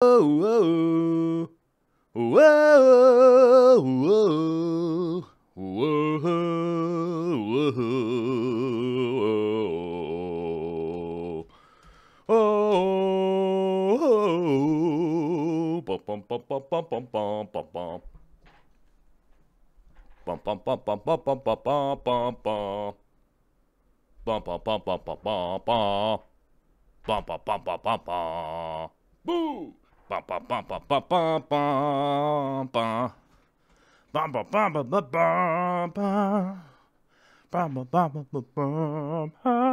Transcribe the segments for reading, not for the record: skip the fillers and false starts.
whoa, whoa, whoa, whoa, whoa, oh, bum bum bum bum bum bum bum bum bum. Bum bum bum bum bum bum bum bum bum bum. Bum bum bum bum bum bum bum. Bum bum bum bum bum bum. Boo! Bum bum bum bum bum bum bum bum. Bum bum bum bum bum bum bum. Bum bum bum bum bum bum.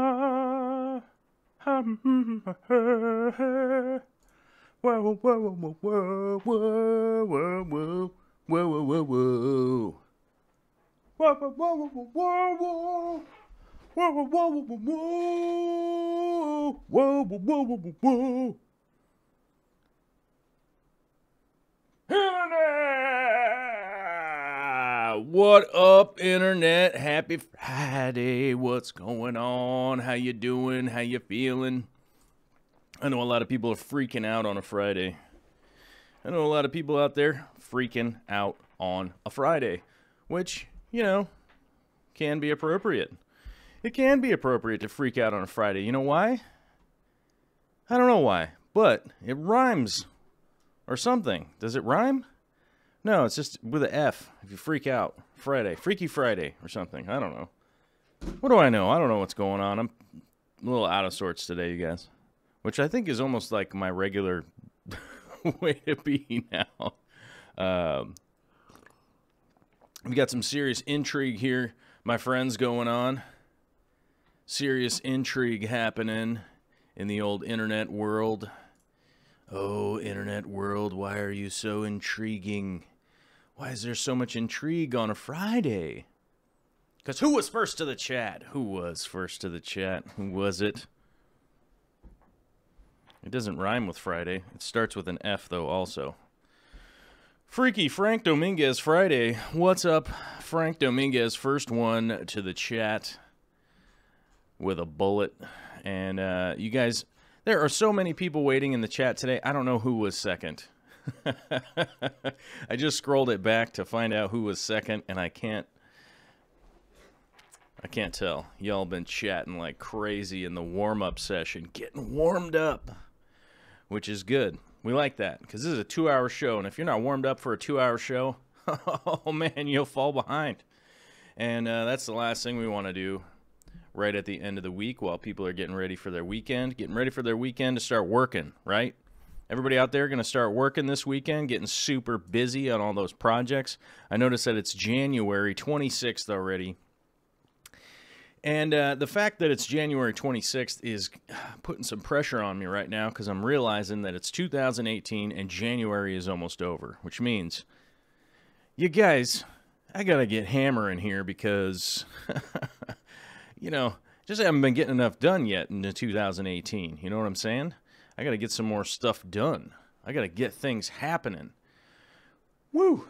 Whoa whoa whoa whoa whoa whoa whoa whoa whoa whoa whoa. Whoa, whoa, whoa, whoa, whoa, whoa. Whoa, whoa, whoa, whoa, whoa, whoa, whoa, whoa, whoa, whoa, whoa. Internet! What up, Internet? Happy Friday. What's going on? How you doing? How you feeling? I know a lot of people are freaking out on a Friday. I know a lot of people out there freaking out on a Friday, which, you know, can be appropriate. It can be appropriate to freak out on a Friday. You know why? I don't know why, but it rhymes or something. Does it rhyme? No, it's just with an F. If you freak out, Friday, Freaky Friday or something. I don't know. What do I know? I don't know what's going on. I'm a little out of sorts today, you guys, which I think is almost like my regular way to be now. We got some serious intrigue here, my friends, going on. Serious intrigue happening in the old internet world. Oh, internet world, why are you so intriguing? Why is there so much intrigue on a Friday? Because who was first to the chat? Who was first to the chat? Who was it? It doesn't rhyme with Friday. It starts with an F, though, also. Freaky Frank Dominguez Friday. What's up, Frank Dominguez? First one to the chat with a bullet. And you guys, there are so many people waiting in the chat today. I don't know who was second. I just scrolled it back to find out who was second, and I can't tell. Y'all been chatting like crazy in the warm-up session, getting warmed up, which is good. We like that, because this is a 2-hour show, and if you're not warmed up for a 2-hour show, oh man, you'll fall behind. And that's the last thing we want to do right at the end of the week while people are getting ready for their weekend. Getting ready for their weekend to start working, right? Everybody out there going to start working this weekend, getting super busy on all those projects. I noticed that it's January 26th already. And the fact that it's January 26th is putting some pressure on me right now because I'm realizing that it's 2018 and January is almost over, which means, you guys, I got to get hammering here because, you know, just haven't been getting enough done yet in 2018. You know what I'm saying? I got to get some more stuff done. I got to get things happening. Woo!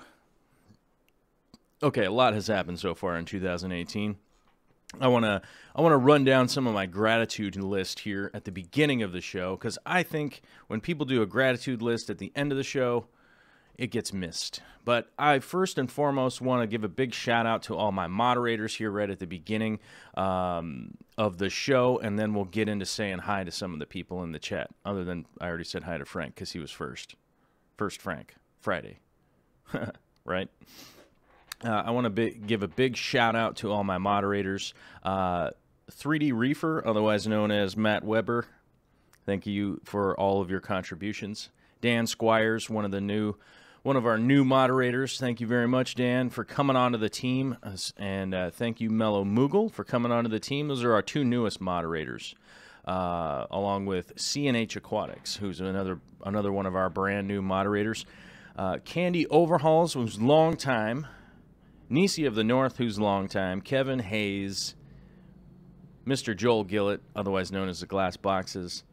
Okay, a lot has happened so far in 2018. I want to run down some of my gratitude list here at the beginning of the show, because I think when people do a gratitude list at the end of the show, it gets missed. But I first and foremost want to give a big shout out to all my moderators here right at the beginning of the show, and then we'll get into saying hi to some of the people in the chat, other than I already said hi to Frank because he was first. First Frank, Friday, right? I want to give a big shout out to all my moderators. 3D Reefer, otherwise known as Matt Weber, thank you for all of your contributions. Dan Squires, one of our new moderators. Thank you very much, Dan, for coming onto the team. And thank you, Mellow Moogle, for coming onto the team. Those are our two newest moderators, along with CNH Aquatics, who's another one of our brand new moderators. Candy Overhauls, who's long time. Nisi of the North, who's long time. Kevin Hayes. Mr. Joel Gillett, otherwise known as the Glass Boxes.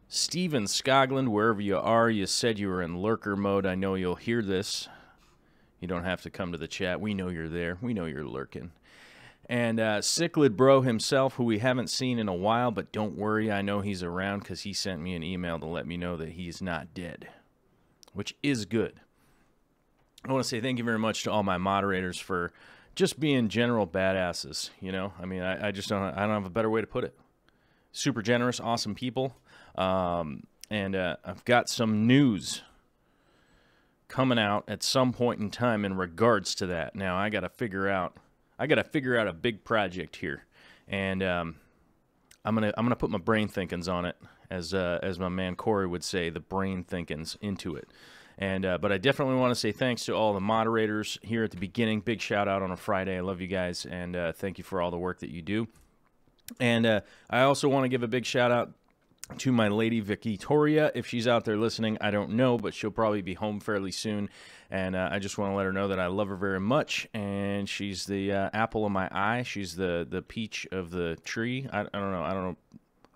Steven Scogland, wherever you are, you said you were in lurker mode. I know you'll hear this. You don't have to come to the chat. We know you're there. We know you're lurking. And Cichlid Bro himself, who we haven't seen in a while, but don't worry, I know he's around because he sent me an email to let me know that he's not dead, which is good. I want to say thank you very much to all my moderators for just being general badasses, you know? I mean, I just don't have a better way to put it. Super generous, awesome people. And I've got some news coming out at some point in time in regards to that. Now, I got to figure out a big project here. And I'm gonna put my brain thinkins on it, as my man Corey would say, the brain thinkins into it. And but I definitely want to say thanks to all the moderators here at the beginning. Big shout out on a Friday. I love you guys, and thank you for all the work that you do. And I also want to give a big shout out to my lady Victoria. If she's out there listening, I don't know, but she'll probably be home fairly soon. And I just want to let her know that I love her very much. And she's the apple of my eye. She's the peach of the tree. I don't know.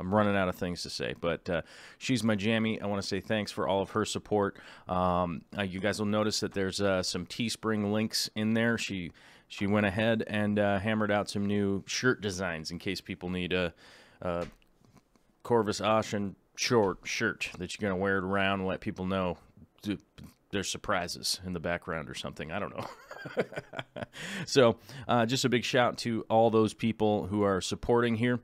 I'm running out of things to say, but she's my jammy. I want to say thanks for all of her support. You guys will notice that there's some Teespring links in there. She went ahead and hammered out some new shirt designs in case people need a Corvus Ocean short shirt that you're going to wear it around and let people know there's surprises in the background or something. I don't know. So just a big shout to all those people who are supporting here.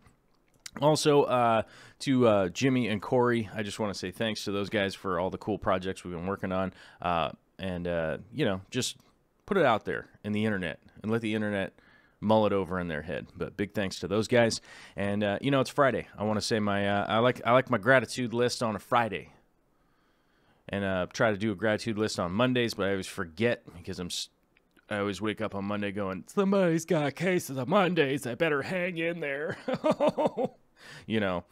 Also, to Jimmy and Corey, I just want to say thanks to those guys for all the cool projects we've been working on. And you know, just put it out there in the internet and let the internet mull it over in their head. But big thanks to those guys. And, you know, it's Friday. I want to say I like my gratitude list on a Friday. And try to do a gratitude list on Mondays, but I always forget because I always wake up on Monday going, somebody's got a case of the Mondays. I better hang in there. You know,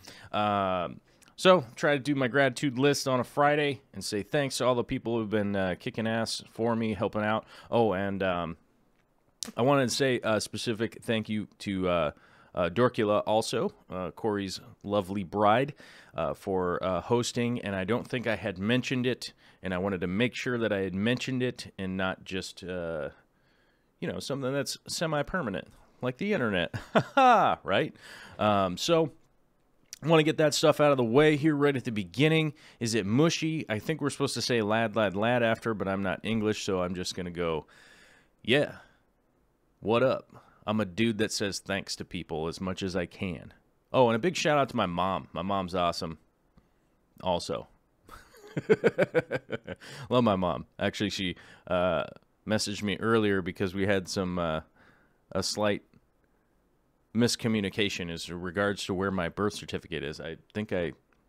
so try to do my gratitude list on a Friday and say thanks to all the people who've been kicking ass for me, helping out. Oh, and I wanted to say a specific thank you to Dorcula also, Corey's lovely bride, for hosting. And I don't think I had mentioned it, and I wanted to make sure that I had mentioned it and not just, you know, something that's semi-permanent, like the internet. Right? So I want to get that stuff out of the way here right at the beginning. Is it mushy? I think we're supposed to say lad, lad, lad after, but I'm not English, so I'm just going to go, yeah, what up? I'm a dude that says thanks to people as much as I can. Oh, and a big shout out to my mom. My mom's awesome. Also. Love my mom. Actually, she messaged me earlier because we had some a slight miscommunication as regards to where my birth certificate is. I think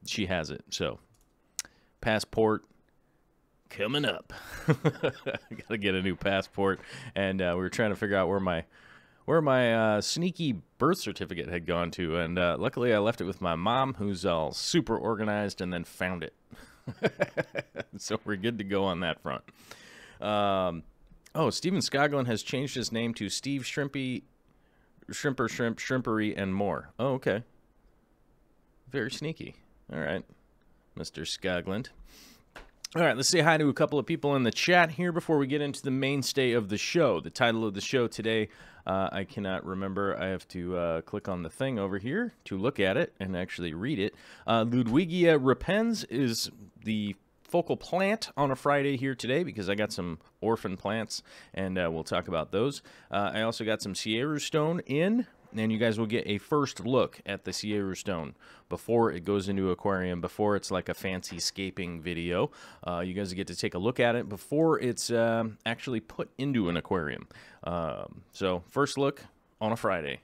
she has it. So, passport coming up. Gotta get a new passport, and we were trying to figure out where my sneaky birth certificate had gone to, and luckily I left it with my mom, who's all super organized, and then found it. So we're good to go on that front. Oh, Steven Skoglund has changed his name to Steve Shrimpy, Shrimper, Shrimp, Shrimpery, and more. Oh, okay. Very sneaky. All right, Mr. Skoglund. All right, let's say hi to a couple of people in the chat here before we get into the mainstay of the show. The title of the show today, I cannot remember. I have to click on the thing over here to look at it and actually read it. Ludwigia Repens is the focal plant on a Friday here today because I got some orphan plants, and we'll talk about those. I also got some Seiryu stone in, and you guys will get a first look at the Seiryu stone before it goes into aquarium, before it's like a fancy scaping video. You guys get to take a look at it before it's actually put into an aquarium. So first look on a Friday.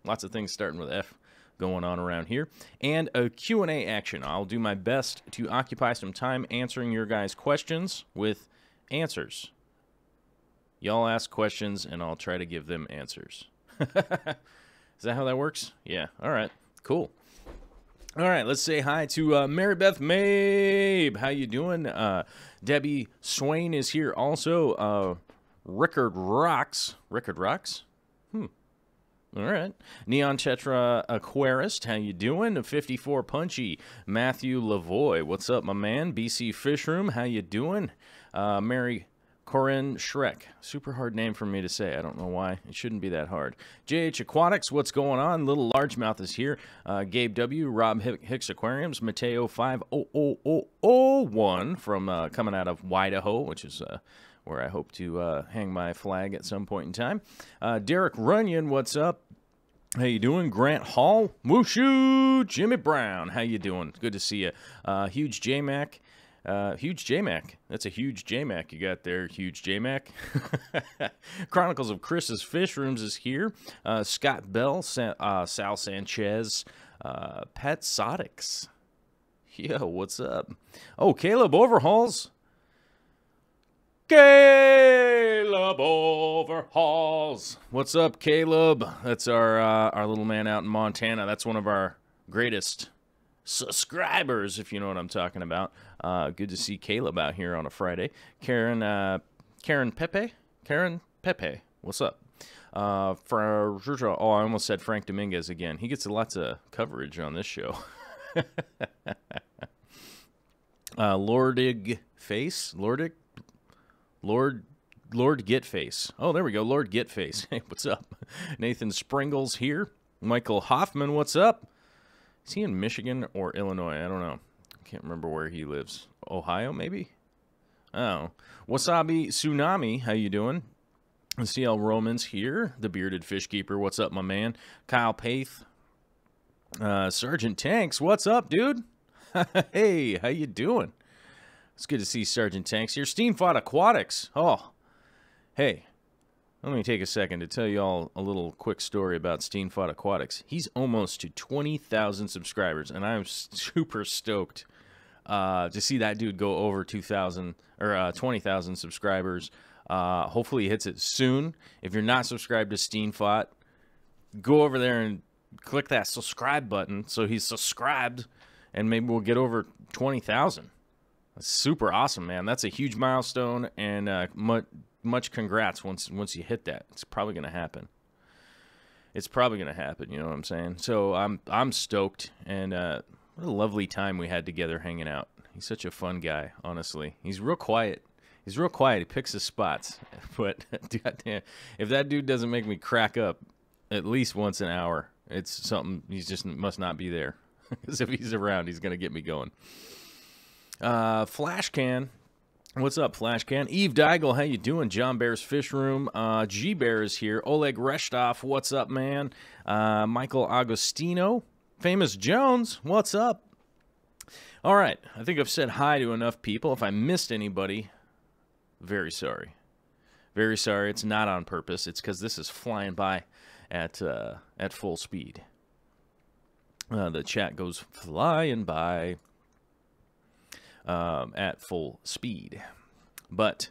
Lots of things starting with F going on around here. And a Q&A action. I'll do my best to occupy some time answering your guys' questions with answers. Y'all ask questions, and I'll try to give them answers. Is that how that works? Yeah. All right. Cool. All right. Let's say hi to Mary Beth Mabe. How you doing? Debbie Swain is here also. Rickard Rocks. Rickard Rocks? All right. Neon Tetra Aquarist, how you doing? 54 Punchy. Matthew Lavoy, what's up, my man? BC Fish Room, how you doing? Mary Corinne Shrek. Super hard name for me to say. I don't know why. It shouldn't be that hard. JH Aquatics, what's going on? Little Largemouth is here. Gabe W. Rob Hicks Aquariums. Mateo 50001 from coming out of Idaho, which is where I hope to hang my flag at some point in time. Derek Runyon, what's up? How you doing? Grant Hall. Whooshu. Jimmy Brown. How you doing? Good to see you. Huge J-Mac. Huge J-Mac. That's a huge J-Mac you got there, huge J-Mac. Chronicles of Chris's Fish Rooms is here. Scott Bell, Sal Sanchez, Pet Sodics. Yo, what's up? Oh, Caleb Overhauls. Caleb Overhauls. What's up, Caleb? That's our little man out in Montana. That's one of our greatest subscribers, if you know what I'm talking about. Good to see Caleb out here on a Friday. Karen Pepe. What's up? I almost said Frank Dominguez again. He gets lots of coverage on this show. Lordig Face. Lord Getface. Oh, there we go. Lord Getface. Hey, what's up? Nathan Springles here. Michael Hoffman, what's up? Is he in Michigan or Illinois? I don't know. Can't remember where he lives. Ohio, maybe? Oh. Wasabi Tsunami, how you doing? CL Romans here. The Bearded Fish Keeper, what's up, my man? Kyle Paith. Sergeant Tanks, what's up, dude? Hey, how you doing? It's good to see Sergeant Tanks here. Steamfod Aquatics. Oh, hey. Let me take a second to tell you all a little quick story about Steamfod Aquatics. He's almost to 20,000 subscribers, and I'm super stoked to see that dude go over 2,000 or 20,000 subscribers. Hopefully he hits it soon. If you're not subscribed to Steamfod, go over there and click that subscribe button so he's subscribed, and maybe we'll get over 20,000. That's super awesome, man. That's a huge milestone, and much congrats once you hit that. It's probably going to happen. It's probably going to happen, you know what I'm saying? So I'm stoked, and what a lovely time we had together hanging out. He's such a fun guy, honestly. He's real quiet. He picks his spots. But goddamn, if that dude doesn't make me crack up at least once an hour, it's something. He just must not be there. Because if he's around, he's going to get me going. Flashcan. What's up, Flashcan? Eve Daigle, how you doing? John Bear's Fish Room. G Bear is here. Oleg Reshtov, what's up, man? Michael Agostino. Famous Jones, what's up? All right, I think I've said hi to enough people. If I missed anybody, very sorry. Very sorry. It's not on purpose. It's because this is flying by at full speed. The chat goes flying by at full speed. But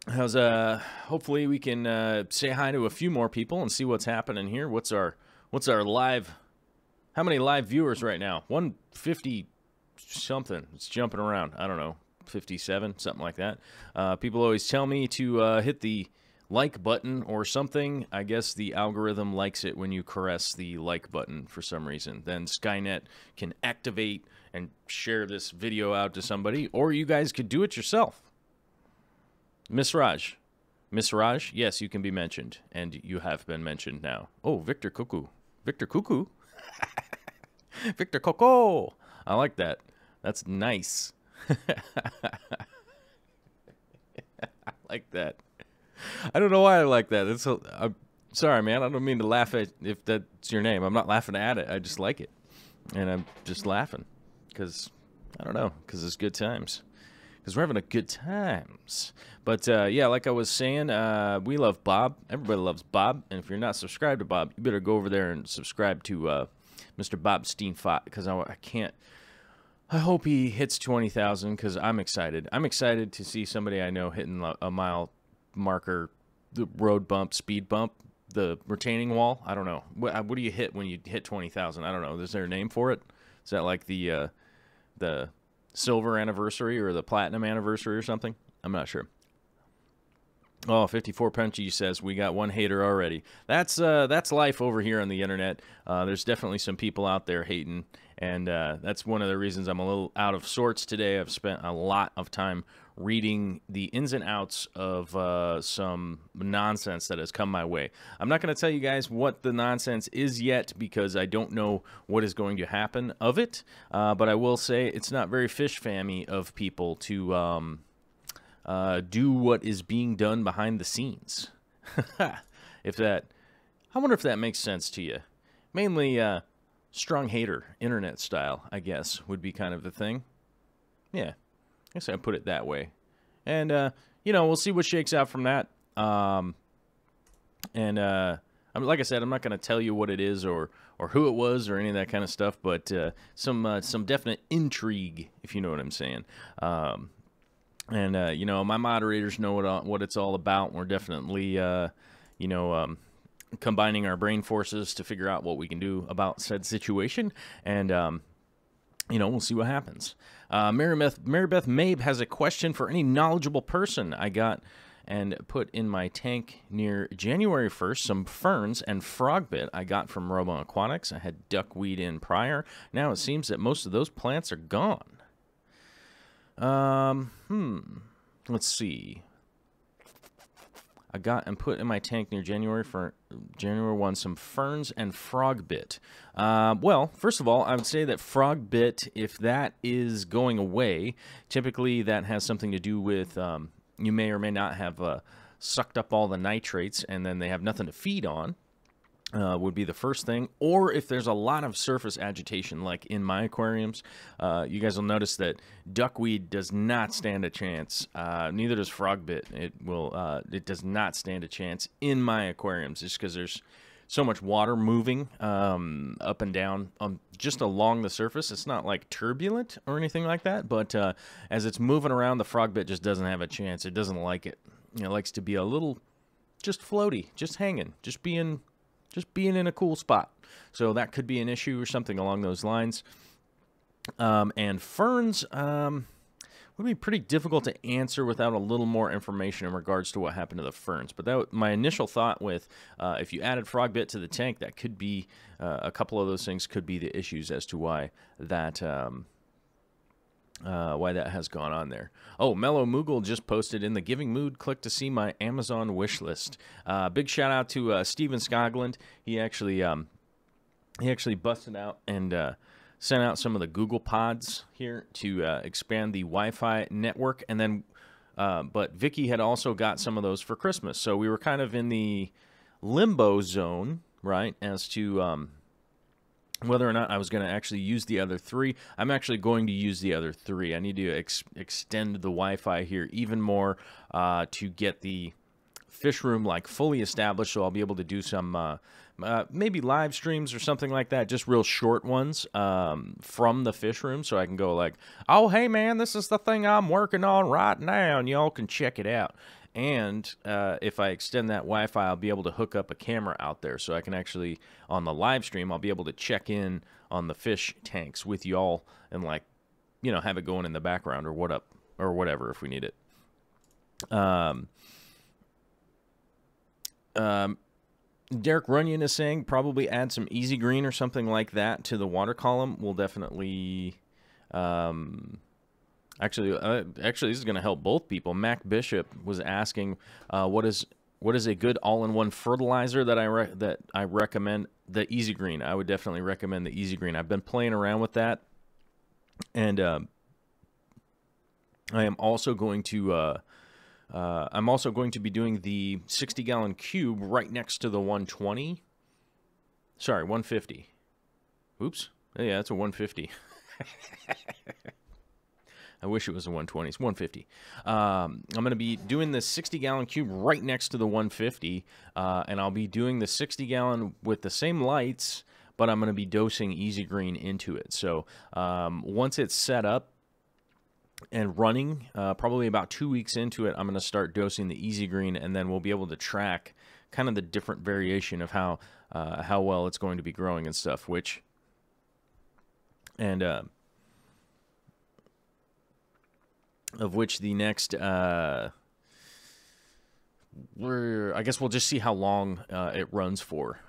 hopefully we can say hi to a few more people and see what's happening here. What's our live? How many live viewers right now? 150 something. It's jumping around. I don't know, 57, something like that. People always tell me to hit the like button or something. I guess the algorithm likes it when you caress the like button for some reason. Then Skynet can activate and share this video out to somebody, or you guys could do it yourself. Miss Raj, yes, you can be mentioned, and you have been mentioned now. Oh, Victor Cuckoo. Victor Coco. I like that. That's nice. I like that. I don't know why I like that. I'm sorry, man. I don't mean to laugh at if that's your name. I'm not laughing at it. I just like it. And I'm just laughing because, I don't know, because it's good times. Because we're having a good times. But, yeah, like I was saying, we love Bob. Everybody loves Bob. And if you're not subscribed to Bob, you better go over there and subscribe to Mr. Bob Steenfott, because I can't. I hope he hits 20,000 because I'm excited. I'm excited to see somebody I know hitting a mile marker, the road bump, speed bump, the retaining wall. I don't know. What do you hit when you hit 20,000? I don't know. Is there a name for it? Is that like the silver anniversary or the platinum anniversary or something? I'm not sure. Oh, 54 Punchy says we got one hater already. That's life over here on the internet. There's definitely some people out there hating, and that's one of the reasons I'm a little out of sorts today. I've spent a lot of time reading the ins and outs of some nonsense that has come my way. I'm not going to tell you guys what the nonsense is yet because I don't know what is going to happen of it, but I will say it's not very fish-fammy of people to do what is being done behind the scenes. I wonder if that makes sense to you. Mainly strong hater, internet style, I guess, would be kind of the thing. Yeah, I guess I'd put it that way. And, we'll see what shakes out from that. Like I said, I'm not going to tell you what it is or who it was or any of that kind of stuff, but some definite intrigue, if you know what I'm saying. My moderators know what it's all about. We're definitely, combining our brain forces to figure out what we can do about said situation. And, we'll see what happens. Mary Beth Mabe has a question for any knowledgeable person. I got and put in my tank near January 1st some ferns and frogbit I got from Robo Aquatics. I had duckweed in prior. Now it seems that most of those plants are gone. Let's see. I got and put in my tank near January 1 some ferns and frogbit. Well, first of all, I would say that frogbit, if that is going away, typically that has something to do with you may or may not have sucked up all the nitrates and then they have nothing to feed on. Would be the first thing. Or if there's a lot of surface agitation, like in my aquariums, you guys will notice that duckweed does not stand a chance. Neither does frogbit. It does not stand a chance in my aquariums, just because there's so much water moving up and down just along the surface. It's not like turbulent or anything like that, but as it's moving around, the frogbit just doesn't have a chance. It doesn't like it. It likes to be a little just floaty, just hanging, just being in a cool spot. So that could be an issue or something along those lines. And ferns would be pretty difficult to answer without a little more information in regards to what happened to the ferns. But my initial thought with if you added frogbit to the tank, that could be a couple of those things could be the issues as to why that has gone on there. Oh, Mellow Moogle just posted, in the giving mood, click to see my Amazon wish list. Big shout out to Steven Skoglund. He actually busted out and sent out some of the Google Pods here to expand the Wi-Fi network. And then, but Vicky had also got some of those for Christmas. So we were kind of in the limbo zone, right, as to whether or not I was going to actually use the other 3. I'm actually going to use the other 3. I need to extend the Wi-Fi here even more to get the fish room like fully established, so I'll be able to do some maybe live streams or something like that, just real short ones from the fish room, so I can go like, oh, hey, man, this is the thing I'm working on right now, and y'all can check it out. And if I extend that Wi-Fi, I'll be able to hook up a camera out there, so I can actually, on the live stream, I'll be able to check in on the fish tanks with y'all and, like, have it going in the background or whatever if we need it. Derek Runyon is saying probably add some easy green or something like that to the water column. We'll definitely... Actually, this is going to help both people. Mac Bishop was asking, what is a good all-in-one fertilizer that I recommend? The Easy Green. I would definitely recommend the Easy Green. I've been playing around with that, and I am also going to be doing the 60-gallon cube right next to the 120. Sorry, 150. Oops. Yeah, that's a 150. I wish it was a 120. It's 150. I'm going to be doing the 60-gallon cube right next to the 150, and I'll be doing the 60-gallon with the same lights, but I'm going to be dosing Easy Green into it. So once it's set up and running, probably about 2 weeks into it, I'm going to start dosing the Easy Green, and then we'll be able to track kind of the different variation of how well it's going to be growing and stuff, of which the next I guess we'll just see how long it runs for,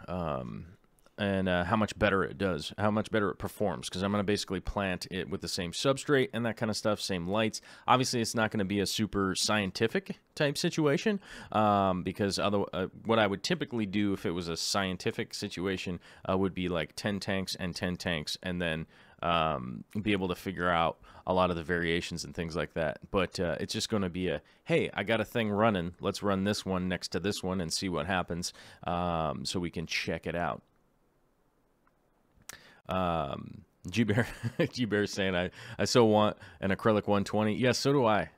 and how much better it does, how much better it performs, because I'm going to basically plant it with the same substrate and that kind of stuff, same lights. Obviously, it's not going to be a super scientific type situation, because what I would typically do if it was a scientific situation would be like 10 tanks and 10 tanks, and then be able to figure out a lot of the variations and things like that. But it's just going to be hey, I got a thing running. Let's run this one next to this one and see what happens, so we can check it out. G-Bear is saying, I still want an acrylic 120. Yes, so do I.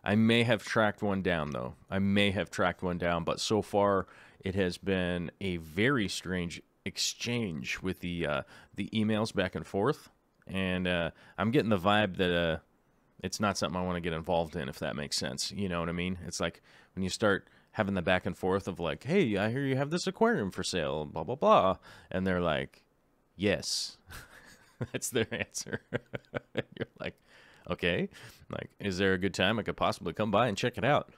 I may have tracked one down, though. But so far it has been a very strange exchange with the emails back and forth. And I'm getting the vibe that it's not something I want to get involved in, if that makes sense. You know what I mean? It's like when you start having the back and forth of like, hey, I hear you have this aquarium for sale, blah, blah, blah. And they're like, yes. That's their answer. You're like, okay. Like, is there a good time I could possibly come by and check it out?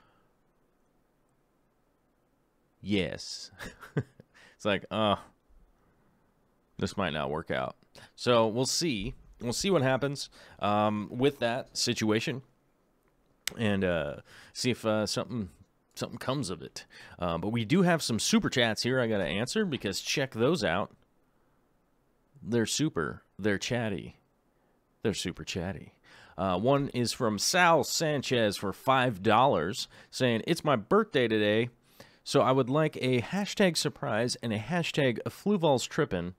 Yes. It's like, this might not work out. So we'll see. We'll see what happens with that situation, and see if something comes of it. But we do have some super chats here I got to answer, because check those out. They're super. They're chatty. They're super chatty. One is from Sal Sanchez for $5, saying, it's my birthday today, so I would like a hashtag surprise and a hashtag Fluval's trippin'.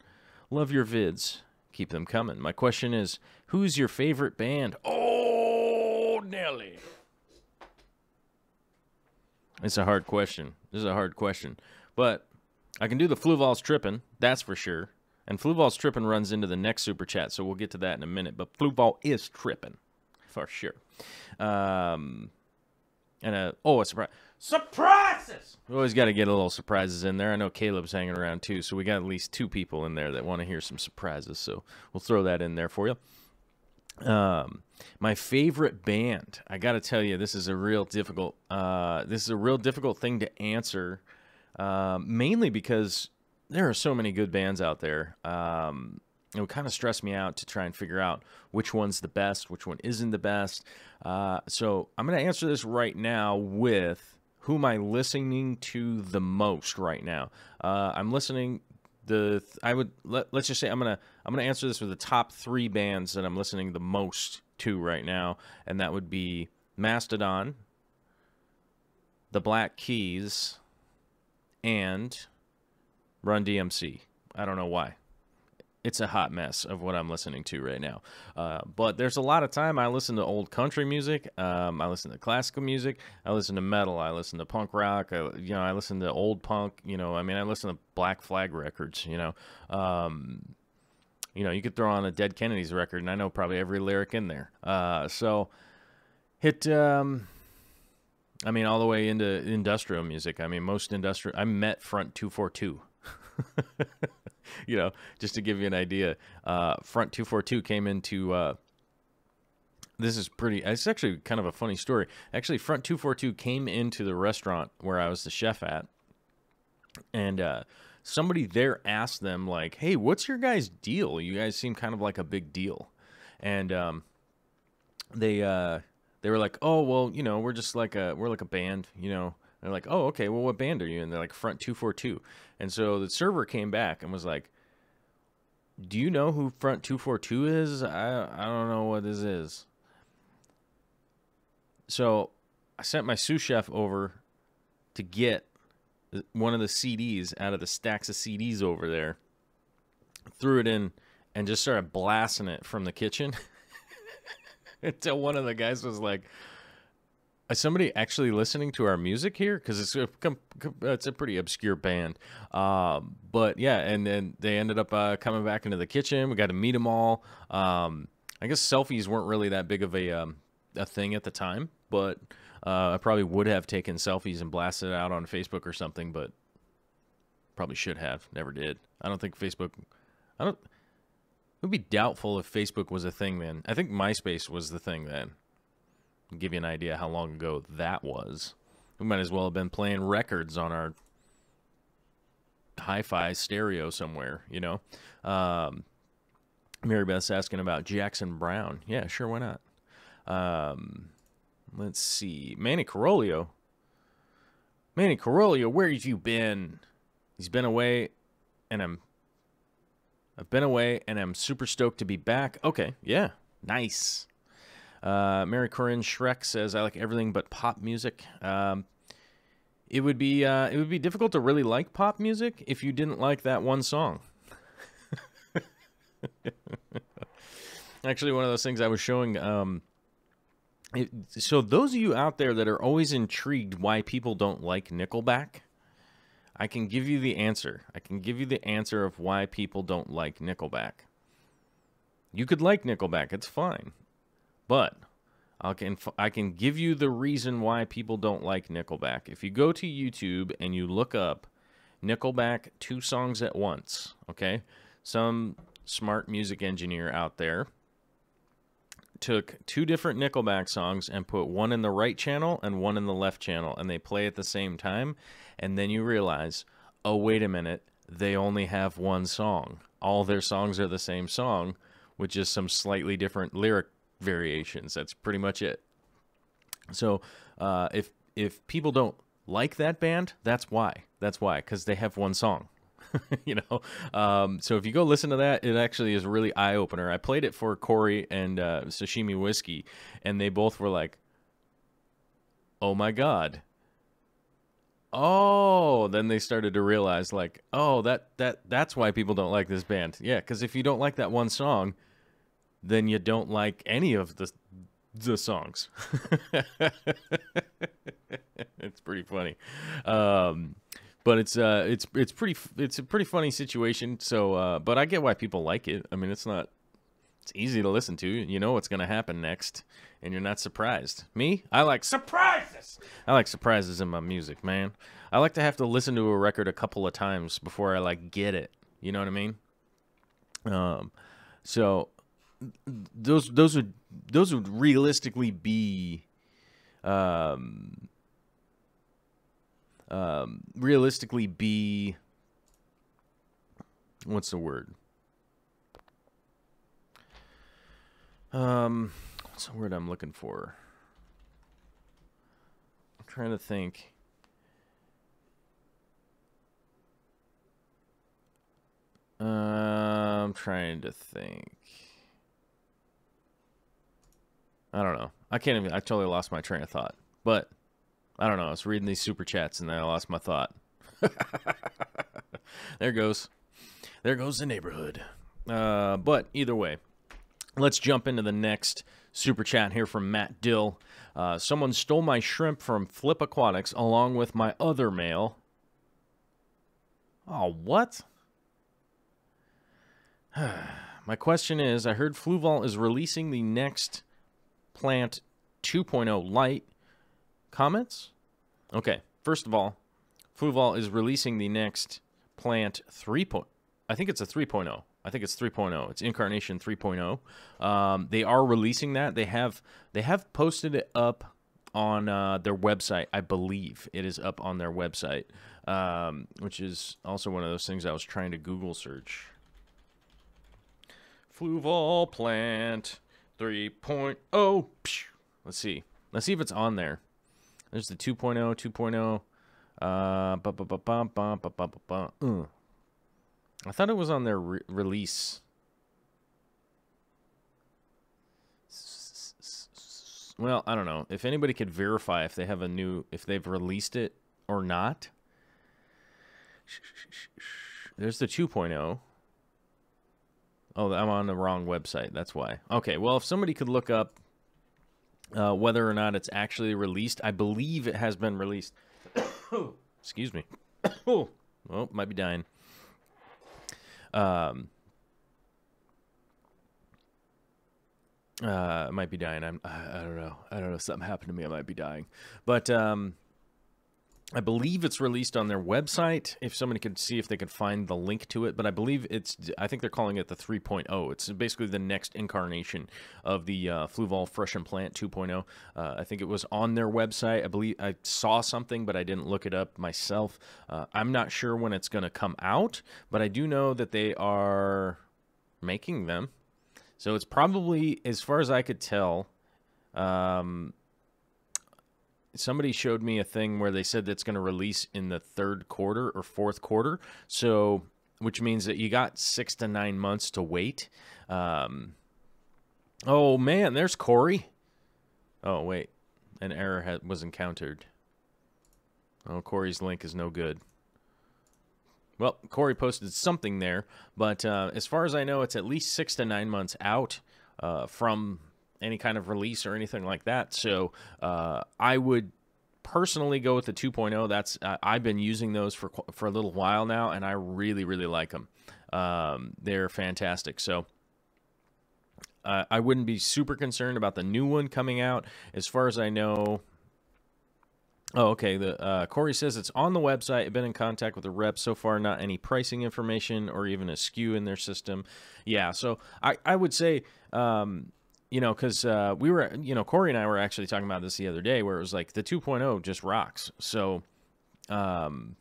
Love your vids. Keep them coming. My question is, who's your favorite band? Oh, Nelly. It's a hard question. This is a hard question. But I can do the Fluval's trippin', that's for sure. And Fluval's trippin' runs into the next super chat, so we'll get to that in a minute. But Fluval is trippin', for sure. A surprise. Surprises! We always got to get a little surprises in there. I know Caleb's hanging around too, so we got at least 2 people in there that want to hear some surprises. So we'll throw that in there for you. My favorite band. I got to tell you, this is a real difficult. Thing to answer, mainly because there are so many good bands out there. It would kind of stress me out to try and figure out which one's the best, which one isn't the best. So I'm going to answer this right now with who am I listening to the most right now. I'm listening let's just say I'm gonna answer this with the top 3 bands that I'm listening the most to right now, and that would be Mastodon, the Black Keys, and Run DMC. I don't know why. It's a hot mess of what I'm listening to right now. But there's a lot of time I listen to old country music. I listen to classical music. I listen to metal. I listen to punk rock. I listen to old punk. I listen to Black Flag records. You could throw on a Dead Kennedys record, and I know probably every lyric in there. So hit. All the way into industrial music. Most industrial. I met Front 242. Just to give you an idea, Front 242 came into, it's actually kind of a funny story. Actually, Front 242 came into the restaurant where I was the chef at, and somebody there asked them, like, hey, what's your guys' deal? You guys seem kind of like a big deal. And they were like, oh, well, we're just like we're like a band, They're like, oh, okay, well, what band are you? And they're like, Front 242. And so the server came back and was like, do you know who Front 242 is? I don't know what this is. So I sent my sous chef over to get one of the CDs out of the stacks of CDs over there, threw it in, and just started blasting it from the kitchen until one of the guys was like, is somebody actually listening to our music here? Because it's a pretty obscure band. But yeah, and then they ended up coming back into the kitchen. We got to meet them all. I guess selfies weren't really that big of a thing at the time, but I probably would have taken selfies and blasted it out on Facebook or something, but probably should have. Never did. I don't think Facebook... It would be doubtful if Facebook was a thing then. I think MySpace was the thing then. Give you an idea how long ago that was. We might as well have been playing records on our hi-fi stereo somewhere, you know. Mary Beth's asking about Jackson Brown. Yeah, sure, why not? Let's see. Manny Carolio. Manny Carolio, where have you been? He's been away, and I've been away, and I'm super stoked to be back. Okay, yeah, nice. Mary Corinne Shrek says, I like everything but pop music. It would be difficult to really like pop music if you didn't like that one song. Actually, one of those things I was showing. So those of you out there that are always intrigued why people don't like Nickelback, I can give you the answer. I can give you the answer of why people don't like Nickelback. You could like Nickelback, it's fine. But I can give you the reason why people don't like Nickelback. If you go to YouTube and you look up Nickelback 2 songs at once, okay? Some smart music engineer out there took 2 different Nickelback songs and put one in the right channel and one in the left channel, and they play at the same time, and then you realize, oh, wait a minute, they only have one song. All their songs are the same song with just some slightly different lyric variations. That's pretty much it. So if people don't like that band, that's why. That's why, because they have one song. You know, so if you go listen to that, it actually is a really eye-opener. I played it for Corey and Sashimi Whiskey, and they both were like, oh my god. Oh, then they started to realize, like, oh, that's why people don't like this band. Yeah, because if you don't like that one song, then you don't like any of the songs. It's pretty funny. But it's a pretty funny situation. So, but I get why people like it. I mean, it's easy to listen to. You know what's gonna happen next, and you're not surprised. Me, I like surprises. I like surprises in my music, man. I like to have to listen to a record a couple of times before I like get it. You know what I mean? So those would realistically be what's the word? What's the word I'm looking for? I'm trying to think. I'm trying to think. I don't know. I totally lost my train of thought. But I don't know. I was reading these super chats and then I lost my thought. There goes the neighborhood. But either way, let's jump into the next super chat here from Matt Dill. Someone stole my shrimp from Flip Aquatics along with my other mail. Oh, what? My question is, I heard Fluval is releasing the next Plant 2.0 Lite. Comments? Okay, first of all, Fluval is releasing the next Plant 3. I think it's a 3.0. I think it's 3.0. It's Incarnation 3.0. They are releasing that. They have posted it up on their website. I believe it is up on their website, which is also one of those things I was trying to Google search. Fluval Plant 3.0. Let's see. Let's see if it's on there. There's the 2.0, 2.0. I thought it was on their release. Well, I don't know. If anybody could verify if they have if they've released it or not. There's the 2.0. Oh, I'm on the wrong website. That's why. Okay, well, if somebody could look up whether or not it's actually released. I believe it has been released. Excuse me. Oh, might be dying. Might be dying. I don't know. Something happened to me. I might be dying. But I believe it's released on their website. If somebody could see if they could find the link to it, but I believe I think they're calling it the 3.0. It's basically the next incarnation of the Fluval Fresh and Plant 2.0. I think it was on their website. I believe I saw something, but I didn't look it up myself. I'm not sure when it's going to come out, but I do know that they are making them. So it's probably, as far as I could tell, somebody showed me a thing where they said that's going to release in the third quarter or fourth quarter. So, which means that you got 6 to 9 months to wait. Oh man, there's Corey. Oh wait, an error was encountered. Oh, Corey's link is no good. Well, Corey posted something there, but as far as I know, it's at least 6 to 9 months out from any kind of release or anything like that. So I would personally go with the 2.0. That's I've been using those for a little while now, and I really, really like them. They're fantastic. So I wouldn't be super concerned about the new one coming out. As far as I know, oh, okay. The Corey says it's on the website. I've been in contact with the rep so far. Not any pricing information or even a SKU in their system. Yeah, so I would say, you know, because we were, you know, Corey and I were actually talking about this the other day, where it was like the 2.0 just rocks. So, and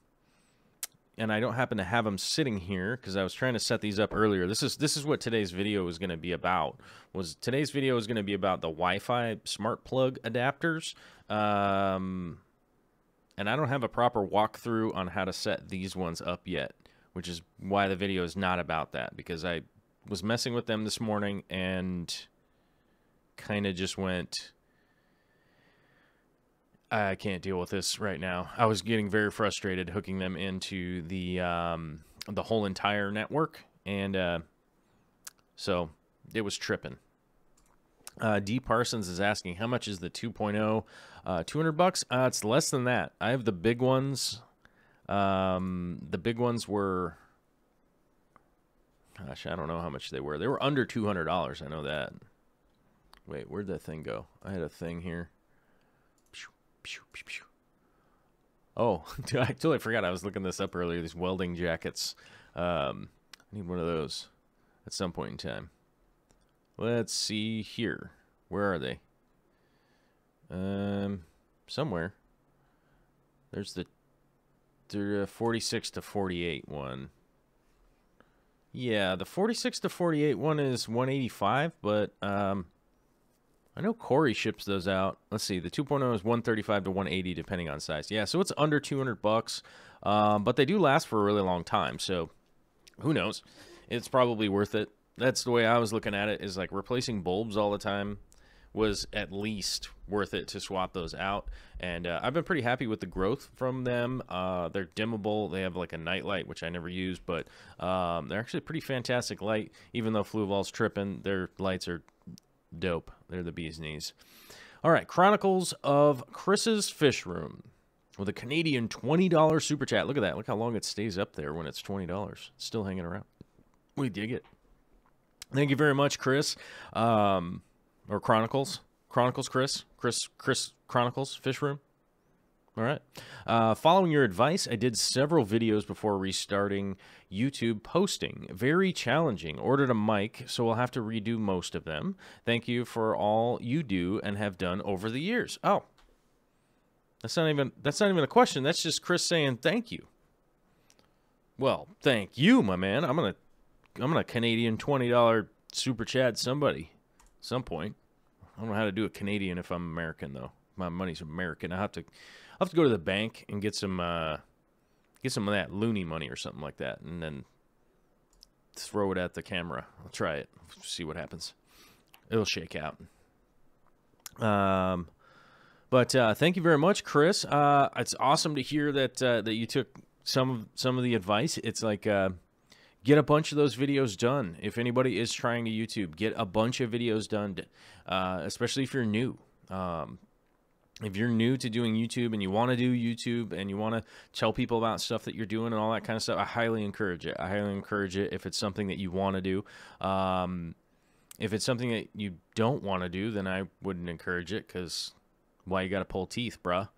I don't happen to have them sitting here because I was trying to set these up earlier. This is what today's video is going to be about. Today's video is going to be about the Wi-Fi smart plug adapters. And I don't have a proper walkthrough on how to set these ones up yet, which is why the video is not about that, because I was messing with them this morning and kind of just went, I can't deal with this right now. I was getting very frustrated hooking them into the whole entire network, and so it was tripping. D Parsons is asking, how much is the 2.0? $200? It's less than that. I have the big ones. The big ones were, gosh, I don't know how much they were. They were under $200. I know that. Wait, where'd that thing go? I had a thing here. Oh, I totally forgot. I was looking this up earlier. These welding jackets. I need one of those at some point in time. Let's see here. Where are they? Somewhere. There's the 46 to 48 one. Yeah, the 46 to 48 one is $185, but I know Corey ships those out. Let's see. The 2.0 is $135 to $180 depending on size. Yeah, so it's under $200, but they do last for a really long time. So who knows? It's probably worth it. That's the way I was looking at it, is like replacing bulbs all the time was at least worth it to swap those out. And I've been pretty happy with the growth from them. They're dimmable. They have like a night light, which I never use, but they're actually a pretty fantastic light. Even though Fluval's tripping, their lights are dope. They're the bee's knees. All right, Chronicles of Chris's Fish Room with a Canadian $20 super chat. Look at that. Look how long it stays up there when it's $20. It's still hanging around. We dig it. Thank you very much, Chris. Or Chronicles. Chronicles, Chris. Chris Chronicles Fish Room. All right. Following your advice, I did several videos before restarting YouTube posting. Very challenging. Ordered a mic, so we'll have to redo most of them. Thank you for all you do and have done over the years. Oh, that's not even a question. That's just Chris saying thank you. Well, thank you, my man. I'm gonna Canadian $20 super chat somebody at some point. I don't know how to do a Canadian if I'm American though. My money's American. I'll have to go to the bank and get some of that loony money or something like that, and then throw it at the camera. I'll try it. See what happens. It'll shake out. But thank you very much, Chris. It's awesome to hear that you took some of the advice. It's like get a bunch of those videos done. If anybody is trying to YouTube, get a bunch of videos done, especially if you're new. If you're new to doing YouTube and you want to do YouTube and you want to tell people about stuff that you're doing and all that kind of stuff, I highly encourage it. I highly encourage it if it's something that you want to do. If it's something that you don't want to do, then I wouldn't encourage it, because why you got to pull teeth, bruh?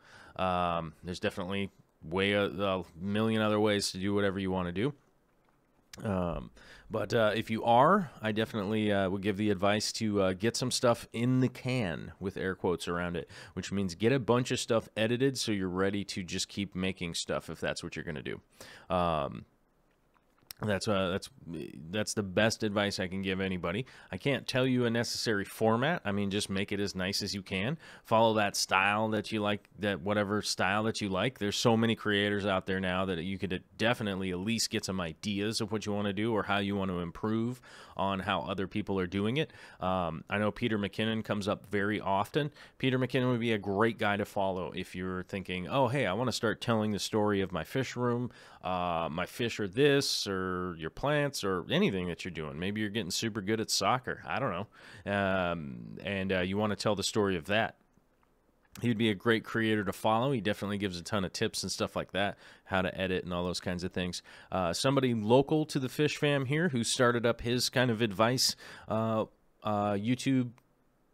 There's definitely a million other ways to do whatever you want to do. But if you are, I definitely would give the advice to get some stuff in the can with air quotes around it, which means get a bunch of stuff edited so you're ready to just keep making stuff if that's what you're going to do. That's the best advice I can give anybody. I can't tell you a necessary format. I mean, just make it as nice as you can. Follow that style that you like, that whatever style that you like. There's so many creators out there now that you could definitely at least get some ideas of what you want to do or how you want to improve on how other people are doing it. I know Peter McKinnon comes up very often. Peter McKinnon would be a great guy to follow if you're thinking, oh, hey, I want to start telling the story of my fish room, my fish are this, or your plants, or anything that you're doing. Maybe you're getting super good at soccer. I don't know. And you want to tell the story of that. He'd be a great creator to follow. He definitely gives a ton of tips and stuff like that, how to edit and all those kinds of things. Somebody local to the Fish Fam here who started up his kind of advice YouTube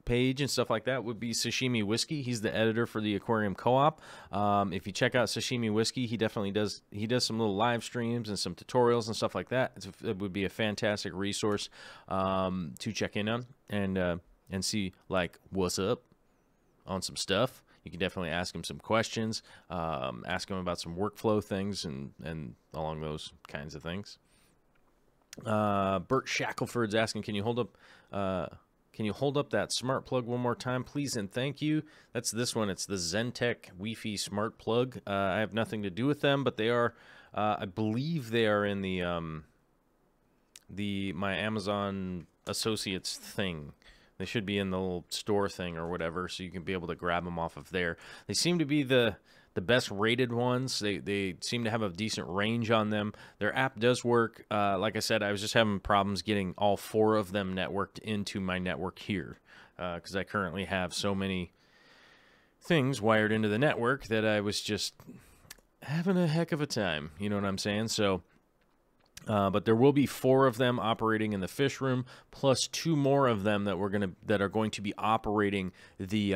page and stuff like that would be Sashimi Whiskey. He's the editor for the Aquarium Co-op. If you check out Sashimi Whiskey, he definitely does some little live streams and some tutorials and stuff like that. It would be a fantastic resource to check in on and see like what's up on some stuff. You can definitely ask him some questions, ask him about some workflow things and along those kinds of things. Bert Shackelford's asking, can you hold up that smart plug one more time, please and thank you? That's this one. It's the Zentech Wi-Fi smart plug. I have nothing to do with them, but they are, I believe they are in my Amazon Associates thing. They should be in the little store thing or whatever, so you can be able to grab them off of there. They seem to be the best rated ones. They seem to have a decent range on them. Their app does work. Like I said, I was just having problems getting all 4 of them networked into my network here because I currently have so many things wired into the network that I was just having a heck of a time. You know what I'm saying? So, but there will be 4 of them operating in the fish room, plus 2 more of them that are going to be operating the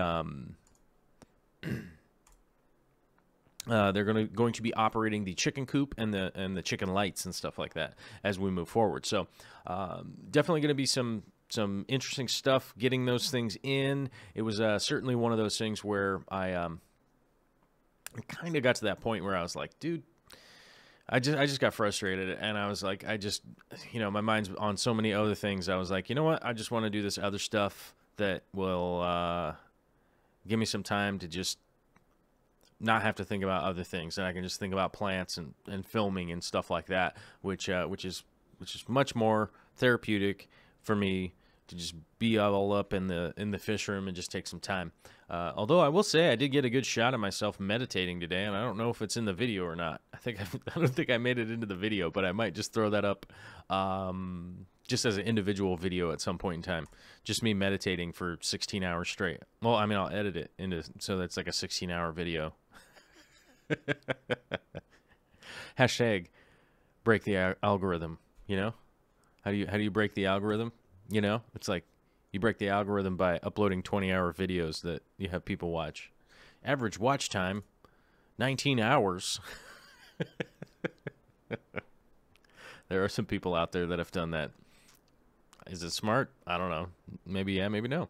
they're going to be operating the chicken coop and the chicken lights and stuff like that as we move forward. So definitely going to be some interesting stuff getting those things in. It was certainly one of those things where I kind of got to that point where I was like, dude, I just got frustrated, and I was like, my mind's on so many other things. I was like, you know what? I just want to do this other stuff that will give me some time to just not have to think about other things, and I can just think about plants and filming and stuff like that, which is much more therapeutic for me to just be all up in the fish room and just take some time. Although I will say I did get a good shot of myself meditating today, and I don't know if it's in the video or not. I don't think I made it into the video, but I might just throw that up just as an individual video at some point in time. Just me meditating for 16 hours straight. Well, I mean, I'll edit it into so that's like a 16-hour video. Hashtag break the algorithm. You know, how do you break the algorithm? You know, it's like you break the algorithm by uploading 20-hour videos that you have people watch. Average watch time, 19 hours. There are some people out there that have done that. Is it smart? I don't know. Maybe yeah, maybe no.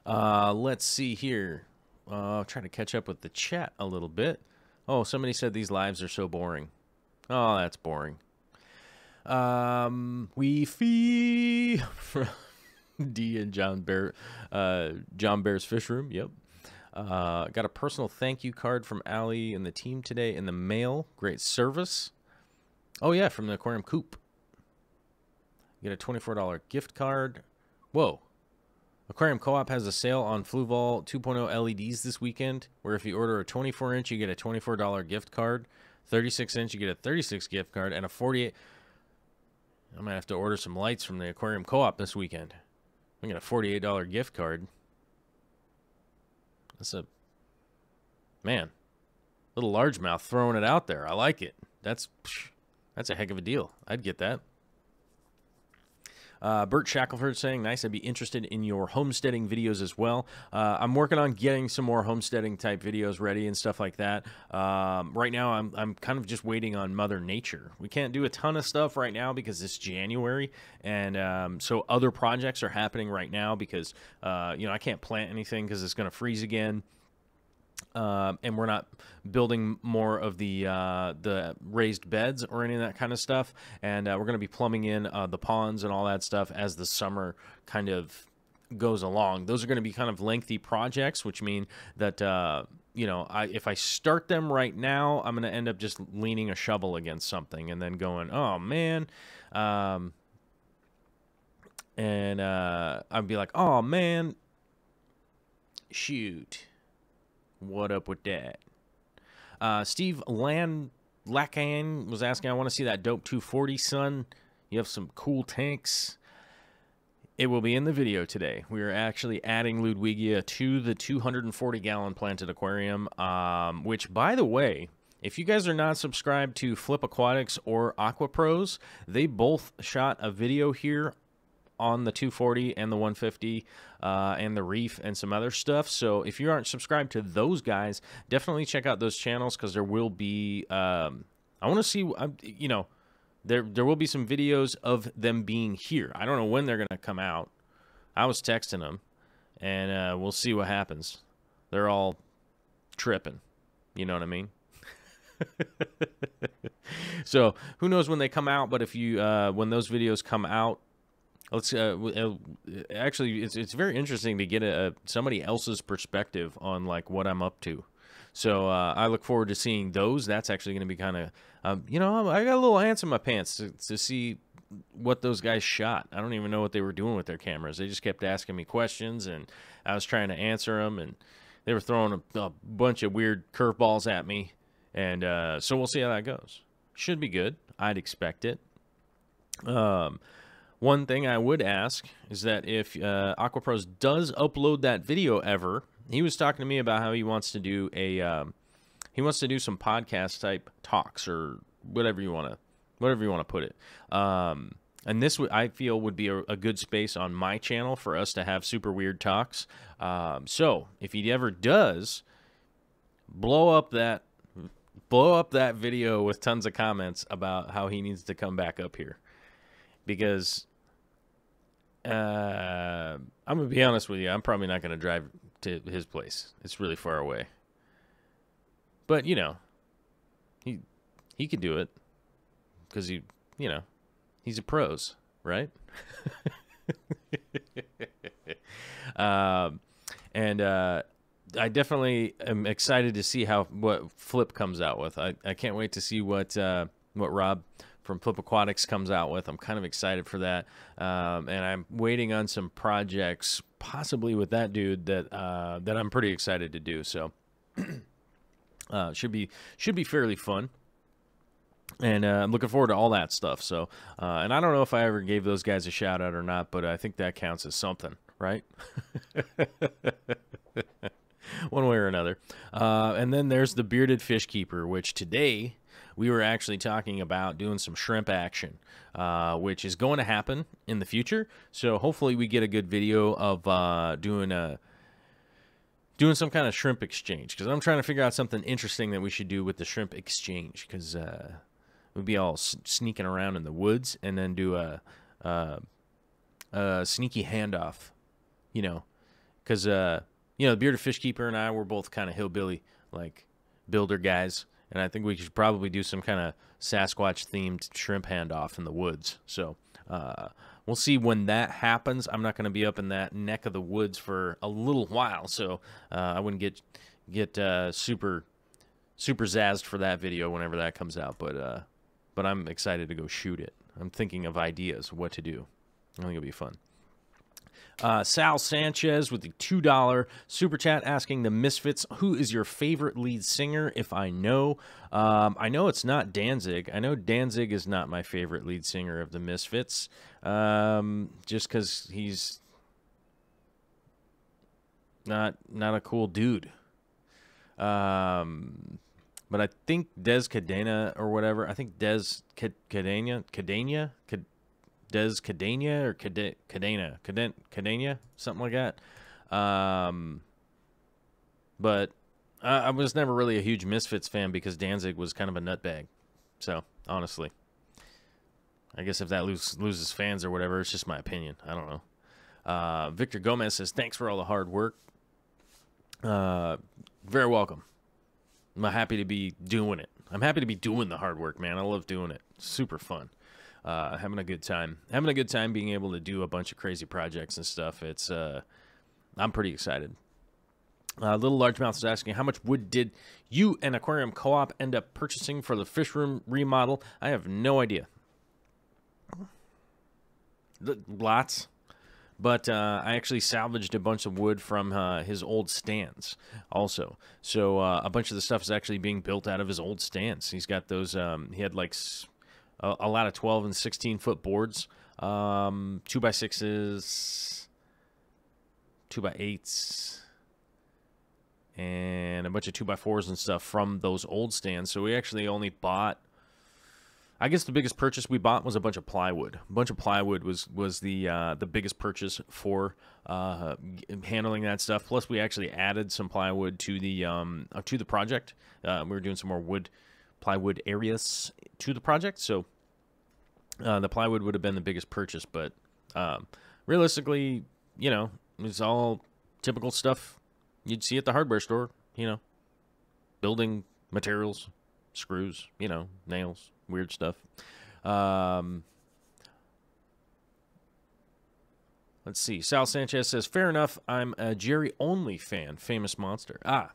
Let's see here. Trying to catch up with the chat a little bit. Oh, somebody said these lives are so boring. Oh, that's boring. Wi-Fi from D and John Bear's Fish Room. Yep. Got a personal thank you card from Allie and the team today in the mail. Great service. Oh yeah, from the Aquarium Coop. You get a $24 gift card. Whoa. Aquarium Co-op has a sale on Fluval 2.0 LEDs this weekend, where if you order a 24-inch, you get a $24 gift card. 36-inch, you get a 36 gift card, and a 48. I might have to order some lights from the Aquarium Co-op this weekend. I get a $48 gift card. That's a little largemouth throwing it out there. I like it. That's a heck of a deal. I'd get that. Bert Shackelford saying, nice, I'd be interested in your homesteading videos as well. I'm working on getting some more homesteading type videos ready and stuff like that. Right now, I'm kind of just waiting on Mother Nature. We can't do a ton of stuff right now because it's January, and so other projects are happening right now because, you know, I can't plant anything because it's going to freeze again. And we're not building more of the raised beds or any of that kind of stuff. And we're going to be plumbing in the ponds and all that stuff as the summer kind of goes along. Those are going to be kind of lengthy projects, which mean that, you know, if I start them right now, I'm going to end up just leaning a shovel against something and then going, oh, man. And I'd be like, oh, man, shoot. What up with that? Steve Lacan was asking, I want to see that dope 240, son. You have some cool tanks. It will be in the video today. We are actually adding Ludwigia to the 240-gallon planted aquarium, which, by the way, if you guys are not subscribed to Flip Aquatics or Aqua Pros, they both shot a video here on the 240 and the 150 and the Reef and some other stuff. So if you aren't subscribed to those guys, definitely check out those channels because there will be, I want to see, you know, there will be some videos of them being here. I don't know when they're going to come out. I was texting them, and we'll see what happens. They're all tripping. You know what I mean? So who knows when they come out, but if you, when those videos come out, let's actually, it's very interesting to get somebody else's perspective on like what I'm up to. So I look forward to seeing those. That's actually going to be kind of, you know, I got a little ants in my pants to see what those guys shot. I don't even know what they were doing with their cameras. They just kept asking me questions, and I was trying to answer them, and they were throwing a bunch of weird curveballs at me. And so we'll see how that goes. Should be good. I'd expect it. One thing I would ask is that if AquaPros does upload that video ever, he was talking to me about how he wants to do some podcast type talks or whatever you want to put it. And this I feel would be a good space on my channel for us to have super weird talks. So if he ever does, blow up that video with tons of comments about how he needs to come back up here. Because I'm going to be honest with you, I'm probably not going to drive to his place. It's really far away. But, you know, he could do it because he's a pros, right? And I definitely am excited to see what Flip comes out with. I can't wait to see what Rob from Flip Aquatics comes out with. I'm kind of excited for that, and I'm waiting on some projects, possibly with that dude that I'm pretty excited to do. So should be fairly fun, and I'm looking forward to all that stuff. So, and I don't know if I ever gave those guys a shout out or not, but I think that counts as something, right? One way or another. And then there's the Bearded Fish Keeper, which today we were actually talking about doing some shrimp action, which is going to happen in the future. So hopefully we get a good video of doing some kind of shrimp exchange, because I'm trying to figure out something interesting that we should do with the shrimp exchange, because we'd be all sneaking around in the woods and then do a sneaky handoff, you know, because you know, the Bearded Fish Keeper and I were both kind of hillbilly, like, builder guys. And I think we should probably do some kind of Sasquatch-themed shrimp handoff in the woods. So we'll see when that happens. I'm not going to be up in that neck of the woods for a little while, so I wouldn't get super zazzed for that video whenever that comes out. But I'm excited to go shoot it. I'm thinking of ideas, what to do. I think it'll be fun. Sal Sanchez with the $2 super chat asking the Misfits, who is your favorite lead singer? If I know it's not Danzig. I know Danzig is not my favorite lead singer of the Misfits, just because he's not a cool dude. But I think Des Cadena or whatever. I think Des Cadena. Des Cadena or Cadena, something like that. But I was never really a huge Misfits fan because Danzig was kind of a nutbag. So, honestly, I guess if that loses fans or whatever, it's just my opinion. I don't know. Victor Gomez says, thanks for all the hard work. Very welcome. I'm happy to be doing it. I'm happy to be doing the hard work, man. I love doing it. Super fun. Having a good time. Having a good time being able to do a bunch of crazy projects and stuff. It's I'm pretty excited. Little Largemouth is asking, how much wood did you and Aquarium Co-op end up purchasing for the fish room remodel? I have no idea. Lots. But I actually salvaged a bunch of wood from his old stands also. So a bunch of the stuff is actually being built out of his old stands. He's got those, he had like a lot of 12 and 16-foot boards, 2x6s, 2x8s, and a bunch of 2x4s and stuff from those old stands. So we actually only bought, I guess the biggest purchase we bought was a bunch of plywood. A bunch of plywood was the biggest purchase for handling that stuff. Plus, we actually added some plywood to the project. We were doing some more plywood areas to the project. So the plywood would have been the biggest purchase. But realistically, you know, it's all typical stuff you'd see at the hardware store. You know, building materials, screws, you know, nails. Weird stuff. Let's see. Sal Sanchez says, fair enough. I'm a Jerry-only fan. Famous Monster. I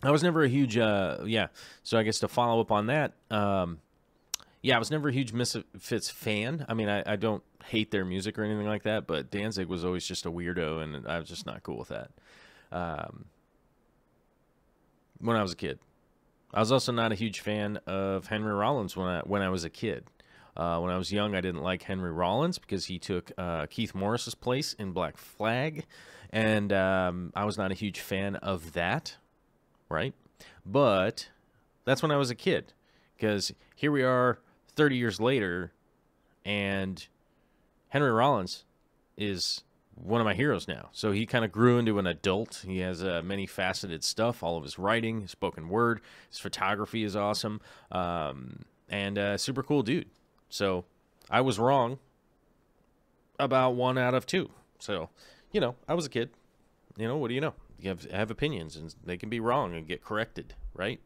was never a huge, yeah. So I guess to follow up on that, yeah, I was never a huge Misfits fan. I mean, I don't hate their music or anything like that, but Danzig was always just a weirdo, and I was just not cool with that when I was a kid. I was also not a huge fan of Henry Rollins when I was a kid. When I was young, I didn't like Henry Rollins because he took Keith Morris's place in Black Flag, and I was not a huge fan of that, right? But that's when I was a kid, because here we are 30 years later, and Henry Rollins is one of my heroes now. So he kind of grew into an adult. He has many faceted stuff, all of his writing, his spoken word, his photography is awesome, and super cool dude. So I was wrong about 1 out of 2. So, you know, I was a kid. You know, what do you know? You have opinions, and they can be wrong and get corrected, right?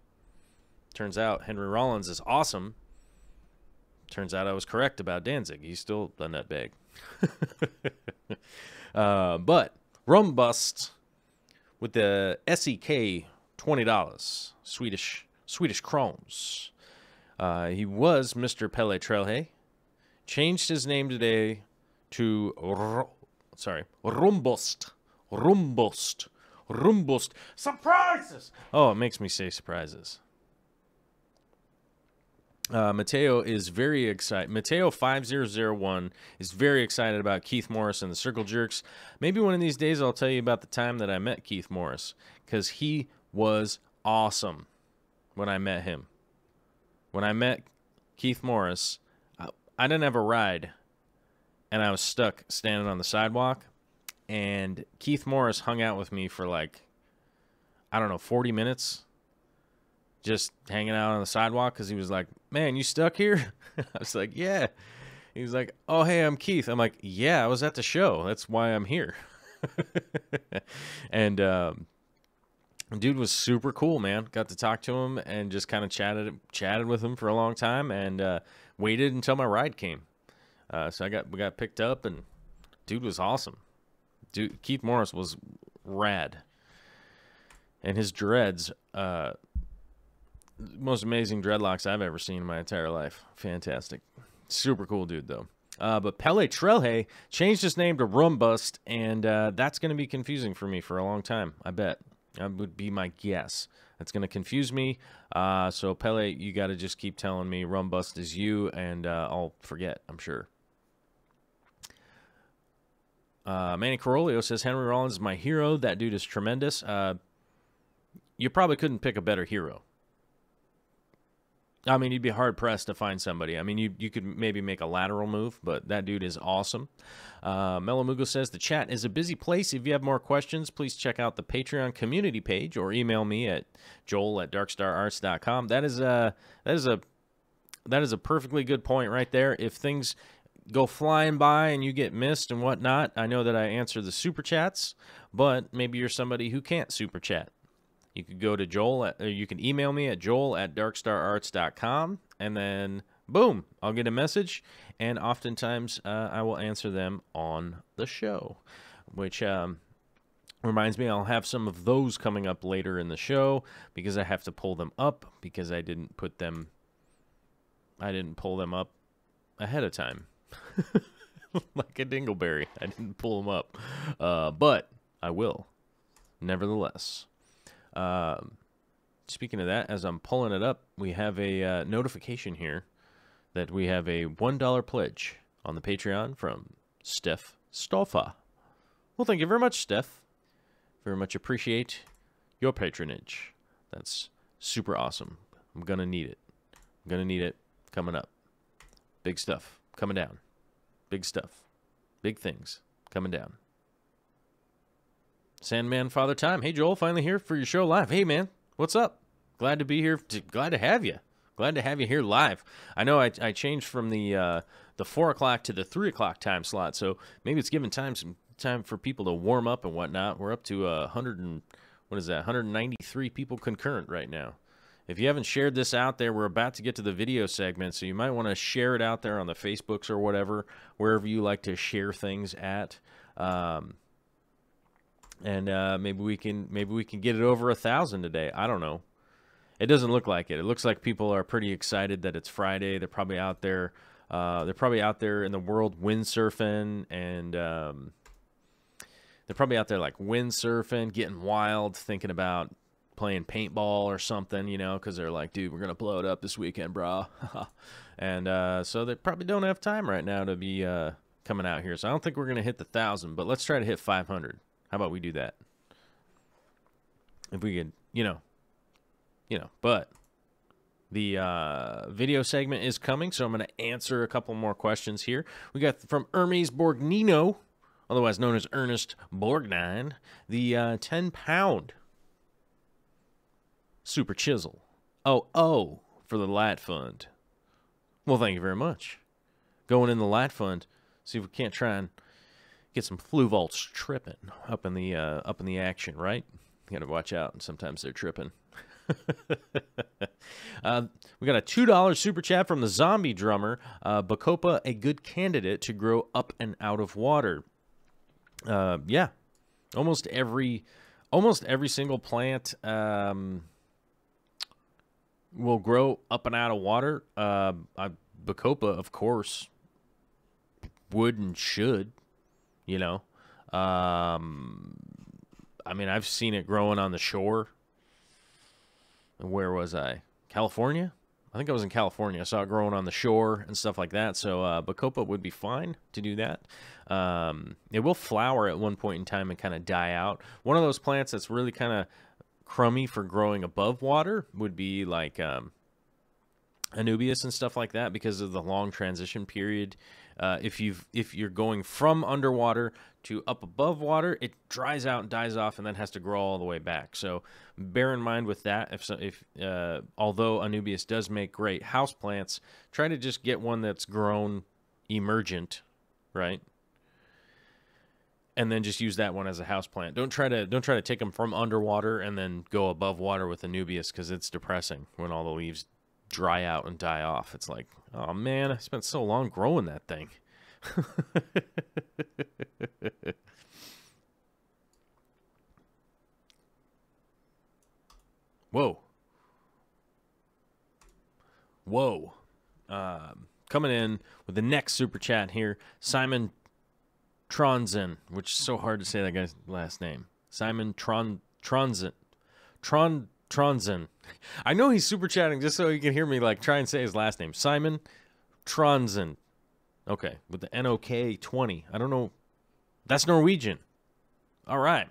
Turns out Henry Rollins is awesome. Turns out I was correct about Danzig. He's still a nutbag. But Rum Bust with the SEK $20, Swedish crowns. He was Mr. Pele Trelhe. Changed his name today to Rumbust. Surprises. Oh, it makes me say surprises. Mateo is very excited. Mateo 5001 is very excited about Keith Morris and the Circle Jerks. Maybe one of these days I'll tell you about the time that I met Keith Morris, because he was awesome when I met him. When I met Keith Morris, I didn't have a ride, and I was stuck standing on the sidewalk, and Keith Morris hung out with me for like, I don't know, 40 minutes. Just hanging out on the sidewalk, because he was like, man, you stuck here? I was like, yeah. He was like, oh, hey, I'm Keith. I'm like, yeah, I was at the show. That's why I'm here. And dude was super cool, man. Got to talk to him and just kind of chatted with him for a long time, and waited until my ride came. So we got picked up, and dude was awesome. Dude, Keith Morris was rad. And his dreads, most amazing dreadlocks I've ever seen in my entire life. Fantastic. Super cool dude, though. But Pele Trelhe changed his name to Rumbust, and that's going to be confusing for me for a long time, I bet. That would be my guess. That's going to confuse me. So, Pele, you got to just keep telling me Rumbust is you, and I'll forget, I'm sure. Manny Carolio says, Henry Rollins is my hero. That dude is tremendous. You probably couldn't pick a better hero. I mean, you'd be hard-pressed to find somebody. I mean, you could maybe make a lateral move, but that dude is awesome. Melamugo says, the chat is a busy place. If you have more questions, please check out the Patreon community page or email me at joel@darkstararts.com. That is a perfectly good point right there. If things go flying by and you get missed and whatnot, I know that I answer the super chats, but maybe you're somebody who can't super chat. You could go to you can email me at joel@darkstararts.com, and then boom, I'll get a message, and oftentimes I will answer them on the show, which reminds me, I'll have some of those coming up later in the show because I have to pull them up because I didn't pull them up ahead of time. Like a dingleberry. I didn't pull them up. But I will, nevertheless. Speaking of that, as I'm pulling it up, we have a notification here that we have a $1 pledge on the Patreon from Steph Stoffa. Well, thank you very much, Steph. Very much appreciate your patronage. That's super awesome. I'm going to need it. I'm going to need it coming up. Big stuff coming down. Big stuff. Big things coming down. Sandman Father Time. Hey, Joel, finally here for your show live. Hey, man, what's up? Glad to be here. Glad to have you. Glad to have you here live. I know I changed from the 4 o'clock to the 3 o'clock time slot, so maybe it's giving some time for people to warm up and whatnot. We're up to 193 people concurrent right now. If you haven't shared this out there, we're about to get to the video segment, so you might want to share it out there on the Facebooks or whatever, wherever you like to share things at. Maybe we can get it over 1,000 today. I don't know. It doesn't look like it. It looks like people are pretty excited that it's Friday. They're probably out there. They're probably out there in the world windsurfing, and they're probably out there like windsurfing, getting wild, thinking about playing paintball or something, you know, because they're like, dude, we're gonna blow it up this weekend, bro. And so they probably don't have time right now to be coming out here. So I don't think we're gonna hit the 1,000, but let's try to hit 500. How about we do that? If we could, but the video segment is coming, so I'm going to answer a couple more questions here. We got from Hermes Borgnino, otherwise known as Ernest Borgnine, the 10-pound super chisel. Oh, for the Light Fund. Well, thank you very much. Going in the Light Fund, see if we can't try and get some flu vaults tripping up in the action, right? You got to watch out. Sometimes they're tripping. We got a $2 super chat from the zombie drummer. Bacopa, a good candidate to grow up and out of water. Yeah, almost every single plant will grow up and out of water. Bacopa, of course, would and should. I mean, I've seen it growing on the shore. Where was I? California? I think I was in California. I saw it growing on the shore and stuff like that. So Bacopa would be fine to do that. It will flower at one point in time and kind of die out. One of those plants that's really kind of crummy for growing above water would be like Anubias and stuff like that, because of the long transition period. If you're going from underwater to up above water, it dries out and dies off and then has to grow all the way back. So bear in mind with that. Although Anubias does make great house plants, try to just get one that's grown emergent, right? And then just use that one as a house plant. Don't try to take them from underwater and then go above water with Anubias, because it's depressing when all the leaves dry out and die off. It's like, oh man, I spent so long growing that thing. Whoa. Coming in with the next super chat here, Simon Tronzen, which is so hard to say that guy's last name. Simon Tronzen. Tronzen. I know he's super chatting just so he can hear me like try and say his last name. Simon Tronzen. Okay, with the NOK 20. I don't know. That's Norwegian. All right.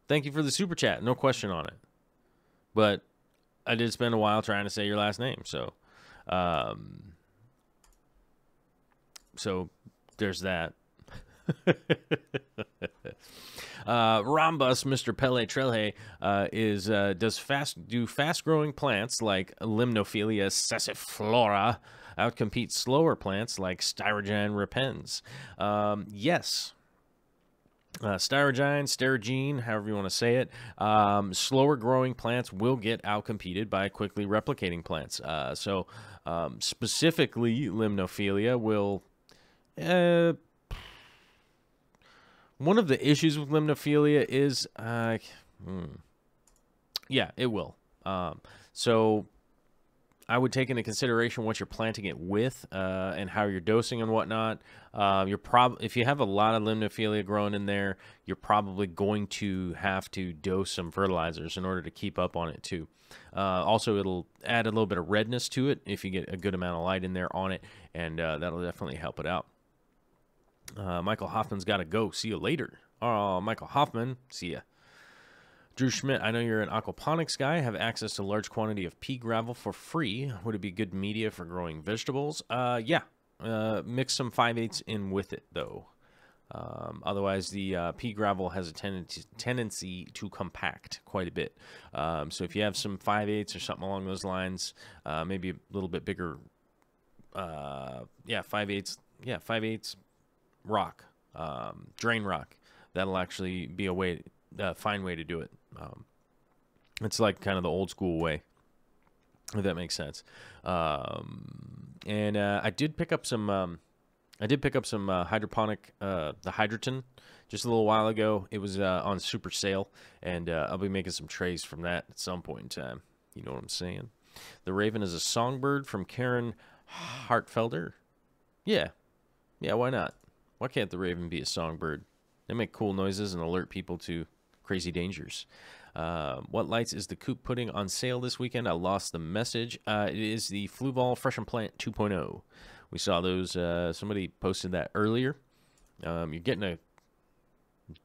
Thank you for the super chat. No question on it. But I did spend a while trying to say your last name, so So there's that. Rhombus, Mr. Pele Trelhe, do fast-growing plants like Limnophilia sessiflora outcompete slower plants like Styrogyne repens? Yes. Sterigine, however you want to say it, slower growing plants will get outcompeted by quickly replicating plants. Specifically, Limnophilia will... one of the issues with Limnophilia is... yeah, it will. So I would take into consideration what you're planting it with and how you're dosing and whatnot. If you have a lot of Limnophilia growing in there, you're probably going to have to dose some fertilizers in order to keep up on it too. Also, it'll add a little bit of redness to it if you get a good amount of light in there on it, and that'll definitely help it out. Michael Hoffman's got to go. See you later. Oh, Michael Hoffman. See ya. Drew Schmidt, I know you're an aquaponics guy. Have access to large quantity of pea gravel for free. Would it be good media for growing vegetables? Yeah. Mix some 5/8 in with it, though. Otherwise, the pea gravel has a tendency to compact quite a bit. So if you have some 5/8 or something along those lines, maybe a little bit bigger. 5/8. Yeah, 5/8 rock, drain rock. That'll actually be a fine way to do it. It's like kind of the old school way, if that makes sense. I did pick up some hydroponic, the Hydroton, just a little while ago. It was on super sale, and I'll be making some trays from that at some point in time. You know what I'm saying? The Raven is a songbird from Karen Hartfelder. Yeah, why not? Why can't the Raven be a songbird? They make cool noises and alert people to crazy dangers. What lights is the coop putting on sale this weekend? I lost the message. It is the Fluval Fresh and Plant 2.0. We saw those. Somebody posted that earlier. You're getting a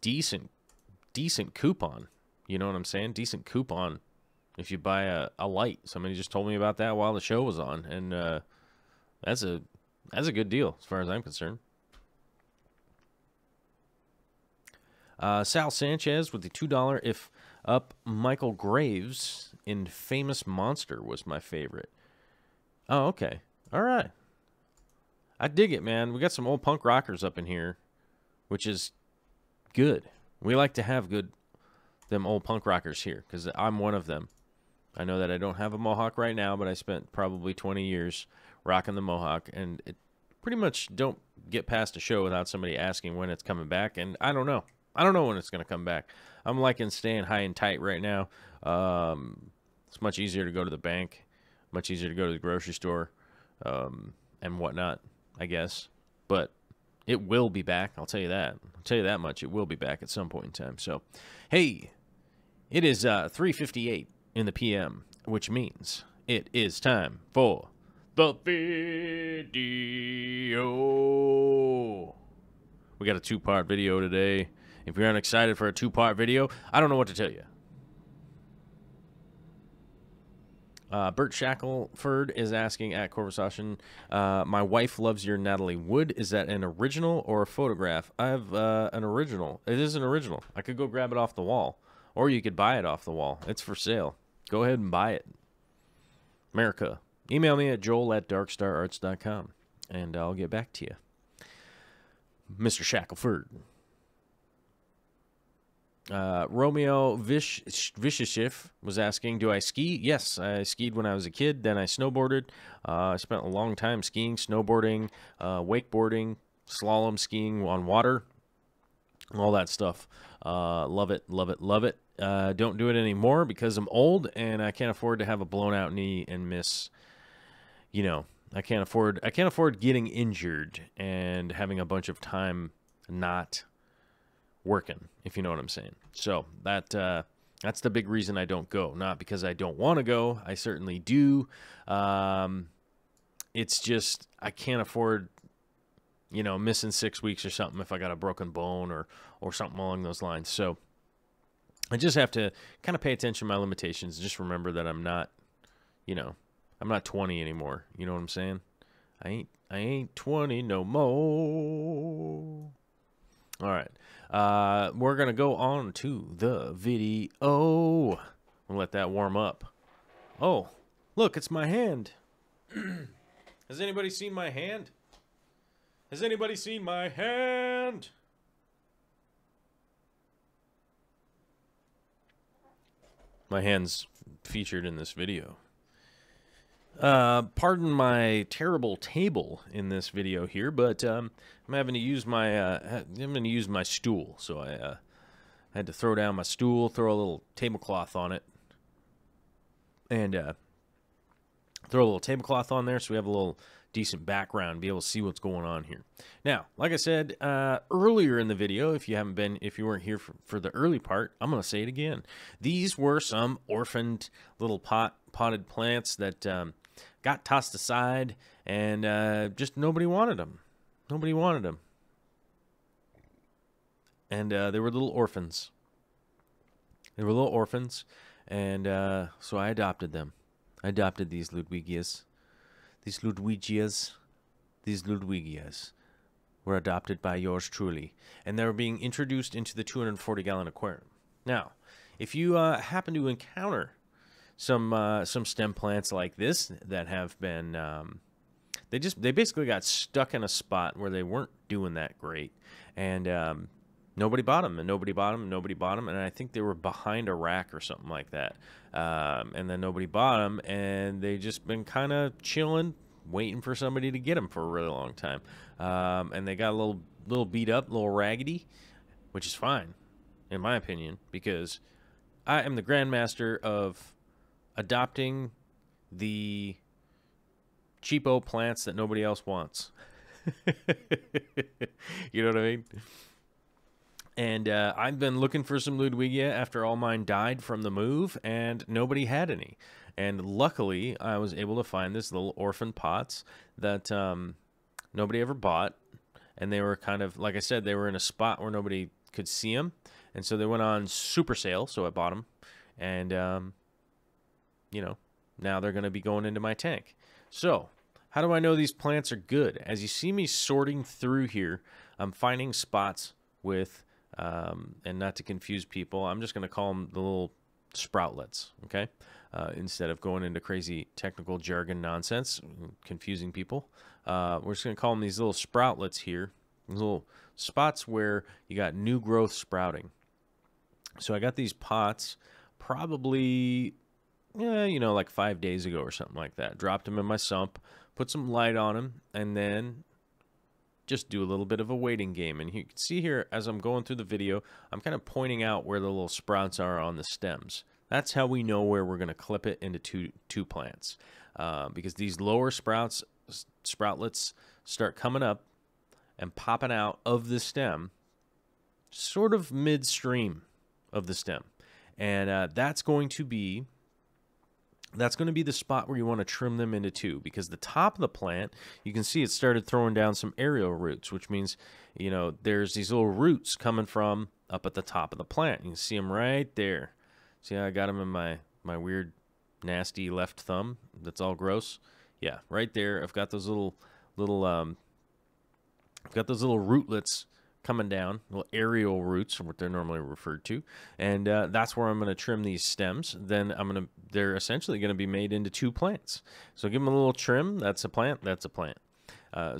decent coupon. You know what I'm saying? Decent coupon if you buy a light. Somebody just told me about that while the show was on, and that's a good deal as far as I'm concerned. Sal Sanchez with the $2 if up. Michael Graves in Famous Monster was my favorite. Oh, okay. All right. I dig it, man. We got some old punk rockers up in here, which is good. We like to have them old punk rockers here, because I'm one of them. I know that I don't have a mohawk right now, but I spent probably 20 years rocking the mohawk, and it pretty much don't get past a show without somebody asking when it's coming back, and I don't know. I don't know when it's going to come back. I'm liking staying high and tight right now. It's much easier to go to the bank, much easier to go to the grocery store, and whatnot, I guess. But it will be back. I'll tell you that. I'll tell you that much. It will be back at some point in time. So, hey, it is 3:58 in the PM, which means it is time for the video. We got a 2-part video today. If you're unexcited for a 2-part video, I don't know what to tell you. Bert Shackelford is asking at Corversation, my wife loves your Natalie Wood. Is that an original or a photograph? I have an original. It is an original. I could go grab it off the wall, or you could buy it off the wall. It's for sale. Go ahead and buy it. America. Email me at joel@darkstararts.com, and I'll get back to you. Mr. Shackelford. Romeo Vishishiv was asking, do I ski? Yes, I skied when I was a kid. Then I snowboarded. I spent a long time skiing, snowboarding, wakeboarding, slalom skiing on water, all that stuff. Love it, love it, love it. Don't do it anymore because I'm old and I can't afford to have a blown out knee and miss, I can't afford getting injured and having a bunch of time not working, if you know what I'm saying. So that's the big reason I don't go. Not because I don't want to go. I certainly do. It's just I can't afford, missing 6 weeks or something if I got a broken bone or something along those lines. So I just have to kind of pay attention to my limitations. Just remember that I'm not, I'm not 20 anymore. You know what I'm saying? I ain't 20 no more. All right. We're going to go on to the video. We'll let that warm up. Oh, look, it's my hand. Has anybody seen my hand? Has anybody seen my hand? My hand's featured in this video. Pardon my terrible table in this video here, but I'm having to use my stool. So I had to throw down my stool, throw a little tablecloth on it, and throw a little tablecloth on there so we have a little decent background, be able to see what's going on here. Now, like I said earlier in the video, if you weren't here for the early part, I'm going to say it again. These were some orphaned little potted plants that got tossed aside, and just nobody wanted them. Nobody wanted them. And they were little orphans. They were little orphans, and so I adopted them. I adopted these Ludwigias. These Ludwigias were adopted by yours truly, and they were being introduced into the 240-gallon aquarium. Now, if you happen to encounter some stem plants like this that have been they basically got stuck in a spot where they weren't doing that great, and nobody bought them, and nobody bought them, and nobody bought them, and I think they were behind a rack or something like that. And then nobody bought them, and they just been kind of chilling, waiting for somebody to get them for a really long time. And they got a little beat up, a little raggedy, which is fine, in my opinion, because I am the grandmaster of adopting the cheapo plants that nobody else wants. You know what I mean? And I've been looking for some Ludwigia after all mine died from the move, and nobody had any. And luckily, I was able to find this little orphan pots that nobody ever bought. And they were kind of, like I said, they were in a spot where nobody could see them. And so they went on super sale, so I bought them. And, you know, now they're going to be going into my tank. So, how do I know these plants are good? As you see me sorting through here, I'm finding spots with... and not to confuse people, I'm just going to call them the little sproutlets, okay? Instead of going into crazy technical jargon nonsense, confusing people. We're just going to call them these little sproutlets here, these little spots where you got new growth sprouting. So I got these pots probably, you know, like 5 days ago or something like that. Dropped them in my sump, put some light on them, and then... just do a little bit of a waiting game. And you can see here, as I'm going through the video, I'm kind of pointing out where the little sprouts are on the stems. That's how we know where we're going to clip it into two plants. Because these lower sproutlets start coming up and popping out of the stem, sort of midstream of the stem. And that's going to be the spot where you want to trim them into two, because the top of the plant, you can see it started throwing down some aerial roots, which means, you know, there's these little roots coming from up at the top of the plant. You can see them right there. See how I got them in my weird, nasty left thumb that's all gross? Yeah, right there. I've got those little rootlets coming down, little aerial roots, what they're normally referred to, and that's where I'm going to trim these stems. Then they're essentially going to be made into two plants. So give them a little trim. That's a plant. That's a plant.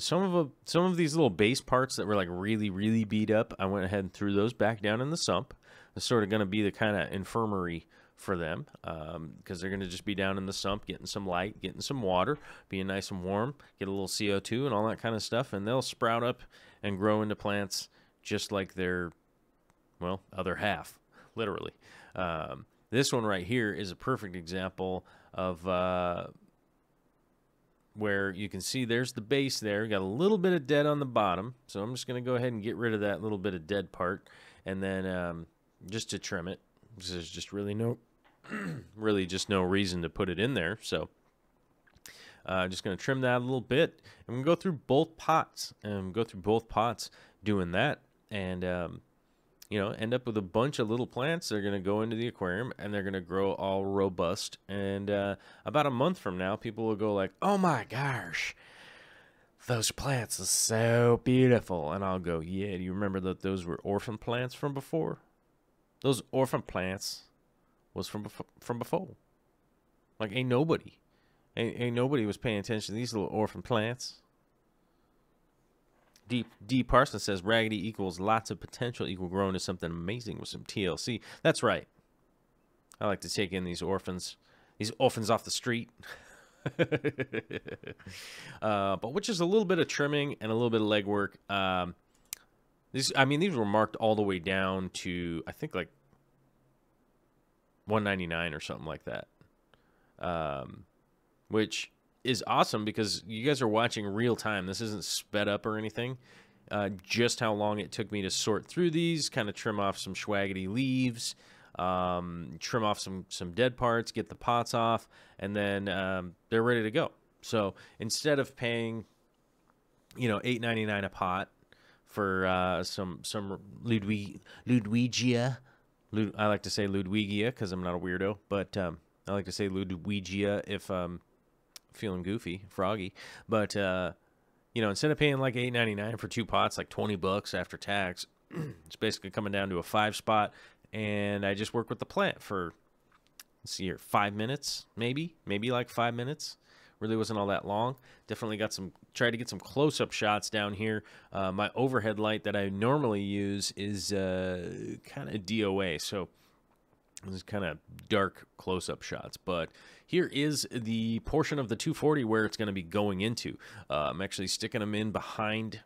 Some of these little base parts that were like really, really beat up, I went ahead and threw those back down in the sump. It's sort of going to be the kind of infirmary for them, because they're going to just be down in the sump, getting some light, getting some water, being nice and warm, get a little CO2 and all that kind of stuff, and they'll sprout up and grow into plants just like their, well, other half, literally. This one right here is a perfect example of where you can see there's the base there. Got a little bit of dead on the bottom, so I'm just going to go ahead and get rid of that little bit of dead part, and then just to trim it. There's just really no reason to put it in there, so just going to trim that a little bit. I'm going to go through both pots, doing that. And, you know, end up with a bunch of little plants. They're going to go into the aquarium and they're going to grow all robust. And about a month from now, people will go like, oh my gosh, those plants are so beautiful. And I'll go, yeah, do you remember that those were orphan plants from before? Those orphan plants was from before. Like, ain't nobody was paying attention to these little orphan plants. D. Parsons says raggedy equals lots of potential equal growing to something amazing with some TLC. That's right. I like to take in these orphans off the street. But which is a little bit of trimming and a little bit of legwork. These were marked all the way down to, I think, like $1.99 or something like that. Which is awesome because you guys are watching real time. This isn't sped up or anything. Just how long it took me to sort through these, kind of trim off some schwaggity leaves, trim off some dead parts, get the pots off, and then they're ready to go. So instead of paying, you know, $8.99 a pot for some Ludwigia, I like to say Ludwigia because I'm not a weirdo, but I like to say Ludwigia if feeling goofy, froggy. But you know, instead of paying like $8.99 for 2 pots, like $20 after tax, it's basically coming down to a 5 spot. And I just work with the plant for, let's see here, 5 minutes, maybe like 5 minutes. Really wasn't all that long. Definitely tried to get some close-up shots down here. My overhead light that I normally use is kind of DOA, so this is kind of dark close-up shots. But here is the portion of the 240 where it's going to be going into. I'm actually sticking them in behind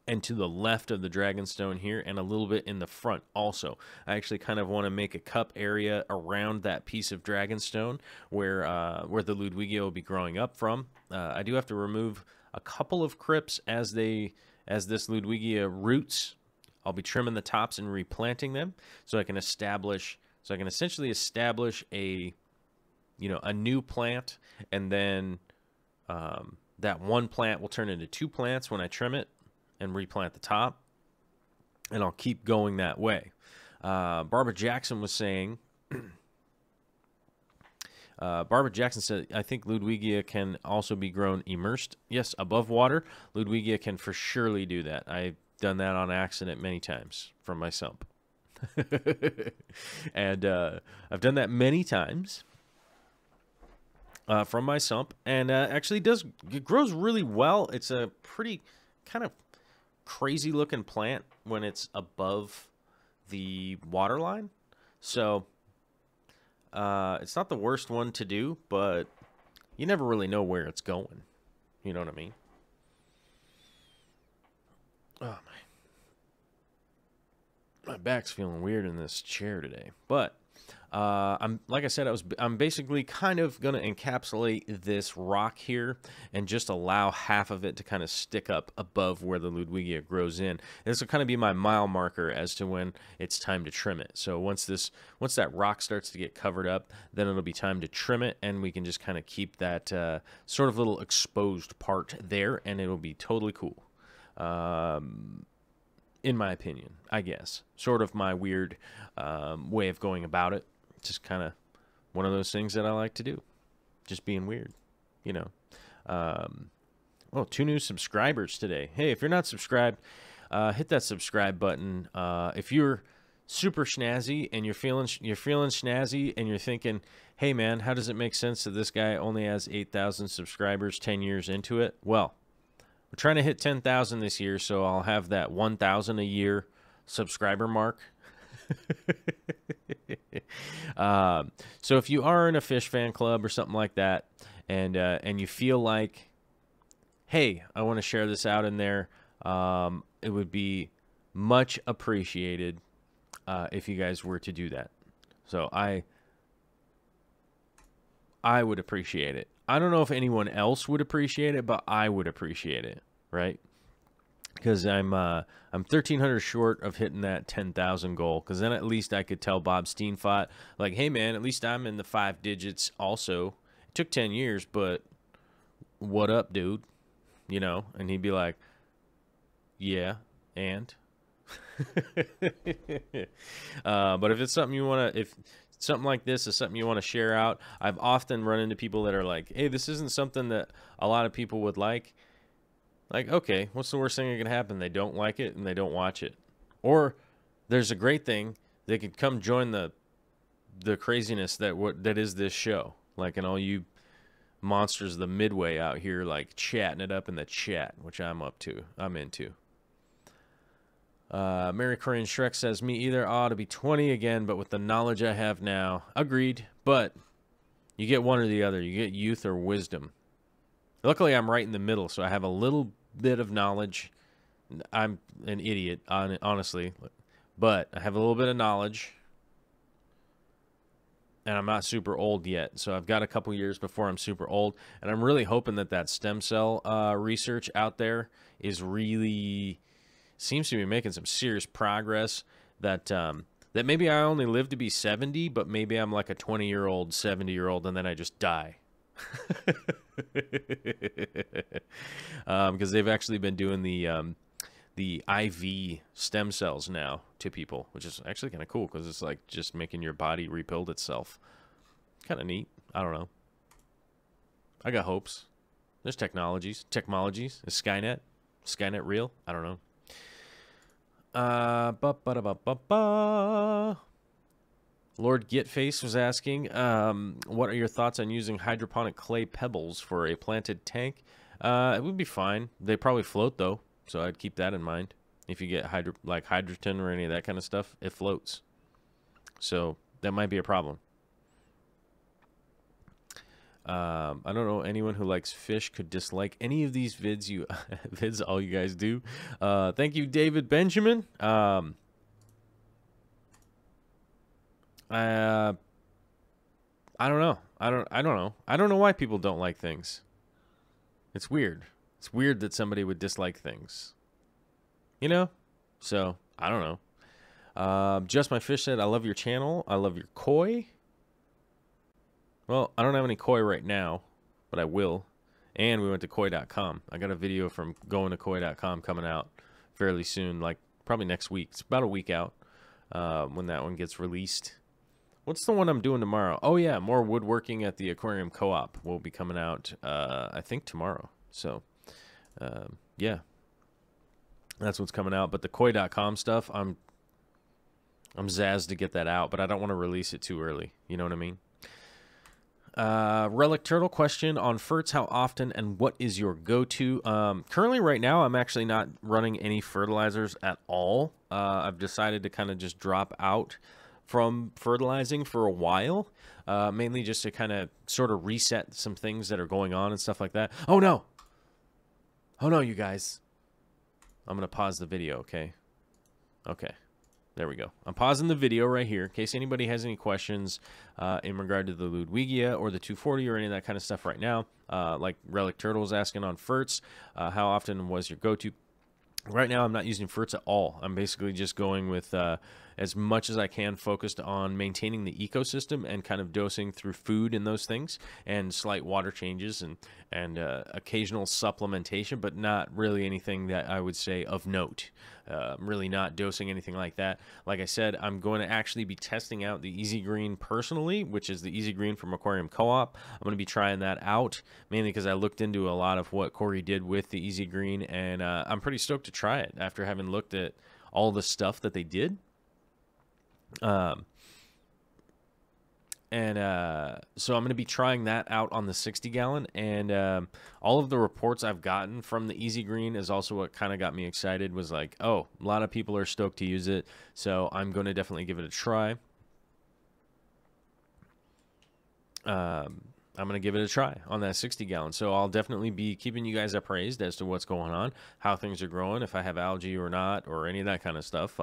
and to the left of the Dragonstone here, and a little bit in the front also. I actually kind of want to make a cup area around that piece of Dragonstone where the Ludwigia will be growing up from. I do have to remove a couple of crypts as this Ludwigia roots. I'll be trimming the tops and replanting them so I can essentially establish a new plant, and then that one plant will turn into 2 plants when I trim it and replant the top, and I'll keep going that way. Barbara Jackson was saying, Barbara Jackson said, I think Ludwigia can also be grown immersed. Yes, above water, Ludwigia can for surely do that. I've done that on accident many times from my sump. And I've done that many times from my sump, and actually it grows really well. It's a pretty kind of crazy looking plant when it's above the water line, so it's not the worst one to do, but you never really know where it's going, you know what I mean? Oh my back's feeling weird in this chair today, but I'm basically kind of going to encapsulate this rock here and just allow half of it to kind of stick up above where the Ludwigia grows in. This will kind of be my mile marker as to when it's time to trim it. So once that rock starts to get covered up, then it'll be time to trim it, and we can just kind of keep that sort of little exposed part there, and it'll be totally cool. In my opinion, I guess. Sort of my weird way of going about it. Just kind of one of those things that I like to do. Just being weird, you know. 2 new subscribers today. Hey, if you're not subscribed, hit that subscribe button. If you're super snazzy and you're feeling snazzy and you're thinking, hey man, how does it make sense that this guy only has 8,000 subscribers 10 years into it? Well, we're trying to hit 10,000 this year, so I'll have that 1,000 a year subscriber mark. So if you are in a fish fan club or something like that, and you feel like, hey, I want to share this out in there, it would be much appreciated if you guys were to do that. So I would appreciate it. I don't know if anyone else would appreciate it, but I would appreciate it, right? Because I'm 1,300 short of hitting that 10,000 goal. Because then at least I could tell Bob Steenfot, like, hey man, at least I'm in the 5 digits. Also, it took 10 years, but what up, dude? You know, and he'd be like, yeah, and But if it's something you want to, if something like this is something you want to share out, I've often run into people that are like, hey, this isn't something that a lot of people would like. Like, okay, what's the worst thing that can happen? They don't like it and they don't watch it. Or there's a great thing. They could come join the craziness that is this show. Like, and all you monsters of the midway out here, like, chatting it up in the chat, which I'm into. Mary Korean Shrek says, me either. I ought to be 20 again, but with the knowledge I have now. Agreed, but you get one or the other. You get youth or wisdom. Luckily, I'm right in the middle, so I have a little bit of knowledge. I'm an idiot, honestly, but I have a little bit of knowledge, and I'm not super old yet, so I've got a couple years before I'm super old, and I'm really hoping that stem cell research out there is really seems to be making some serious progress. That maybe I only live to be 70, but maybe I'm like a 20-year-old, 70-year-old, and then I just die. Because they've actually been doing the IV stem cells now to people, which is actually kind of cool because it's like just making your body rebuild itself. Kind of neat. I don't know. I got hopes. There's technologies. Is Skynet real? I don't know. Lord Getface was asking, what are your thoughts on using hydroponic clay pebbles for a planted tank? It would be fine. They probably float, though, so I'd keep that in mind. If you get hydrogen or any of that kind of stuff, it floats. So that might be a problem. I don't know anyone who likes fish could dislike any of these vids all you guys do. Thank you, David Benjamin. I don't know. I don't know. I don't know why people don't like things. It's weird. It's weird that somebody would dislike things. You know? So, I don't know. Just My Fish said, I love your channel. I love your koi. Well, I don't have any koi right now, but I will. And we went to koi.com. I got a video from going to koi.com coming out fairly soon, like probably next week. It's about a week out when that one gets released. What's the one I'm doing tomorrow? Oh, yeah, more woodworking at the Aquarium Co-op will be coming out, I think, tomorrow. So, yeah, that's what's coming out. But the koi.com stuff, I'm zazzed to get that out, but I don't want to release it too early. You know what I mean? Relic Turtle question on ferts: how often and what is your go-to? Currently, right now, I'm actually not running any fertilizers at all. I've decided to kind of just drop out from fertilizing for a while, mainly just to kind of sort of reset some things that are going on and stuff like that. Oh no, you guys! I'm gonna pause the video. Okay. There we go. I'm pausing the video right here in case anybody has any questions in regard to the Ludwigia or the 240 or any of that kind of stuff right now. Like Relic Turtle was asking on ferts, how often was your go-to? Right now, I'm not using ferts at all. I'm basically just going with as much as I can focused on maintaining the ecosystem and kind of dosing through food and those things and slight water changes and occasional supplementation, but not really anything that I would say of note. Really not dosing anything like that. Like I said, I'm going to actually be testing out the Easy Green personally, which is the Easy Green from Aquarium Co-op. I'm going to be trying that out, mainly because I looked into a lot of what Corey did with the Easy Green, and I'm pretty stoked to try it after having looked at all the stuff that they did. So I'm going to be trying that out on the 60-gallon, and all of the reports I've gotten from the Easy Green is also what kind of got me excited, was like, oh, a lot of people are stoked to use it, so I'm going to definitely give it a try. I'm going to give it a try on that 60-gallon. So I'll definitely be keeping you guys appraised as to what's going on, how things are growing, if I have algae or not, or any of that kind of stuff.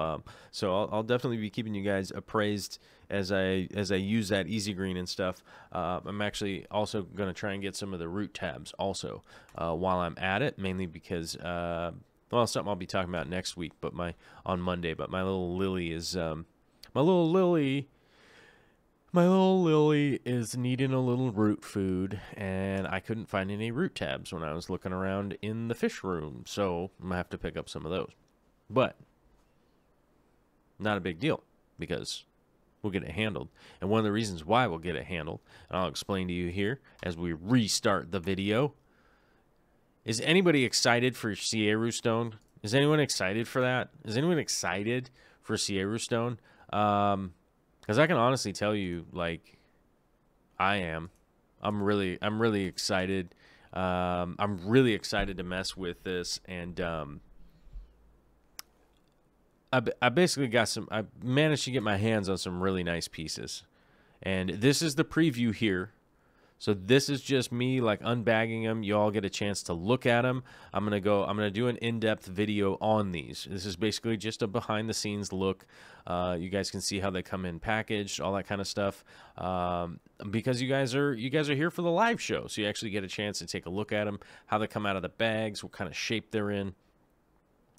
So I'll definitely be keeping you guys appraised as I use that Easy Green and stuff. I'm actually also going to try and get some of the root tabs also while I'm at it, mainly because, well, something I'll be talking about next week, but on Monday. But my little lily is My little lily is needing a little root food, and I couldn't find any root tabs when I was looking around in the fish room, so I'm going to have to pick up some of those. But not a big deal because we'll get it handled. And one of the reasons why we'll get it handled, and I'll explain to you here as we restart the video. Is anybody excited for Seiryu stone? Is anyone excited for that? Is anyone excited for Seiryu stone? Because I can honestly tell you, like, I am. I'm really excited. I'm really excited to mess with this, and I basically got some. I managed to get my hands on some really nice pieces, and this is the preview here. So this is just me like unbagging them. You all get a chance to look at them. I'm gonna do an in-depth video on these. This is basically just a behind-the-scenes look. You guys can see how they come in packaged, all that kind of stuff. Because you guys are here for the live show, so you actually get a chance to take a look at them, how they come out of the bags, what kind of shape they're in,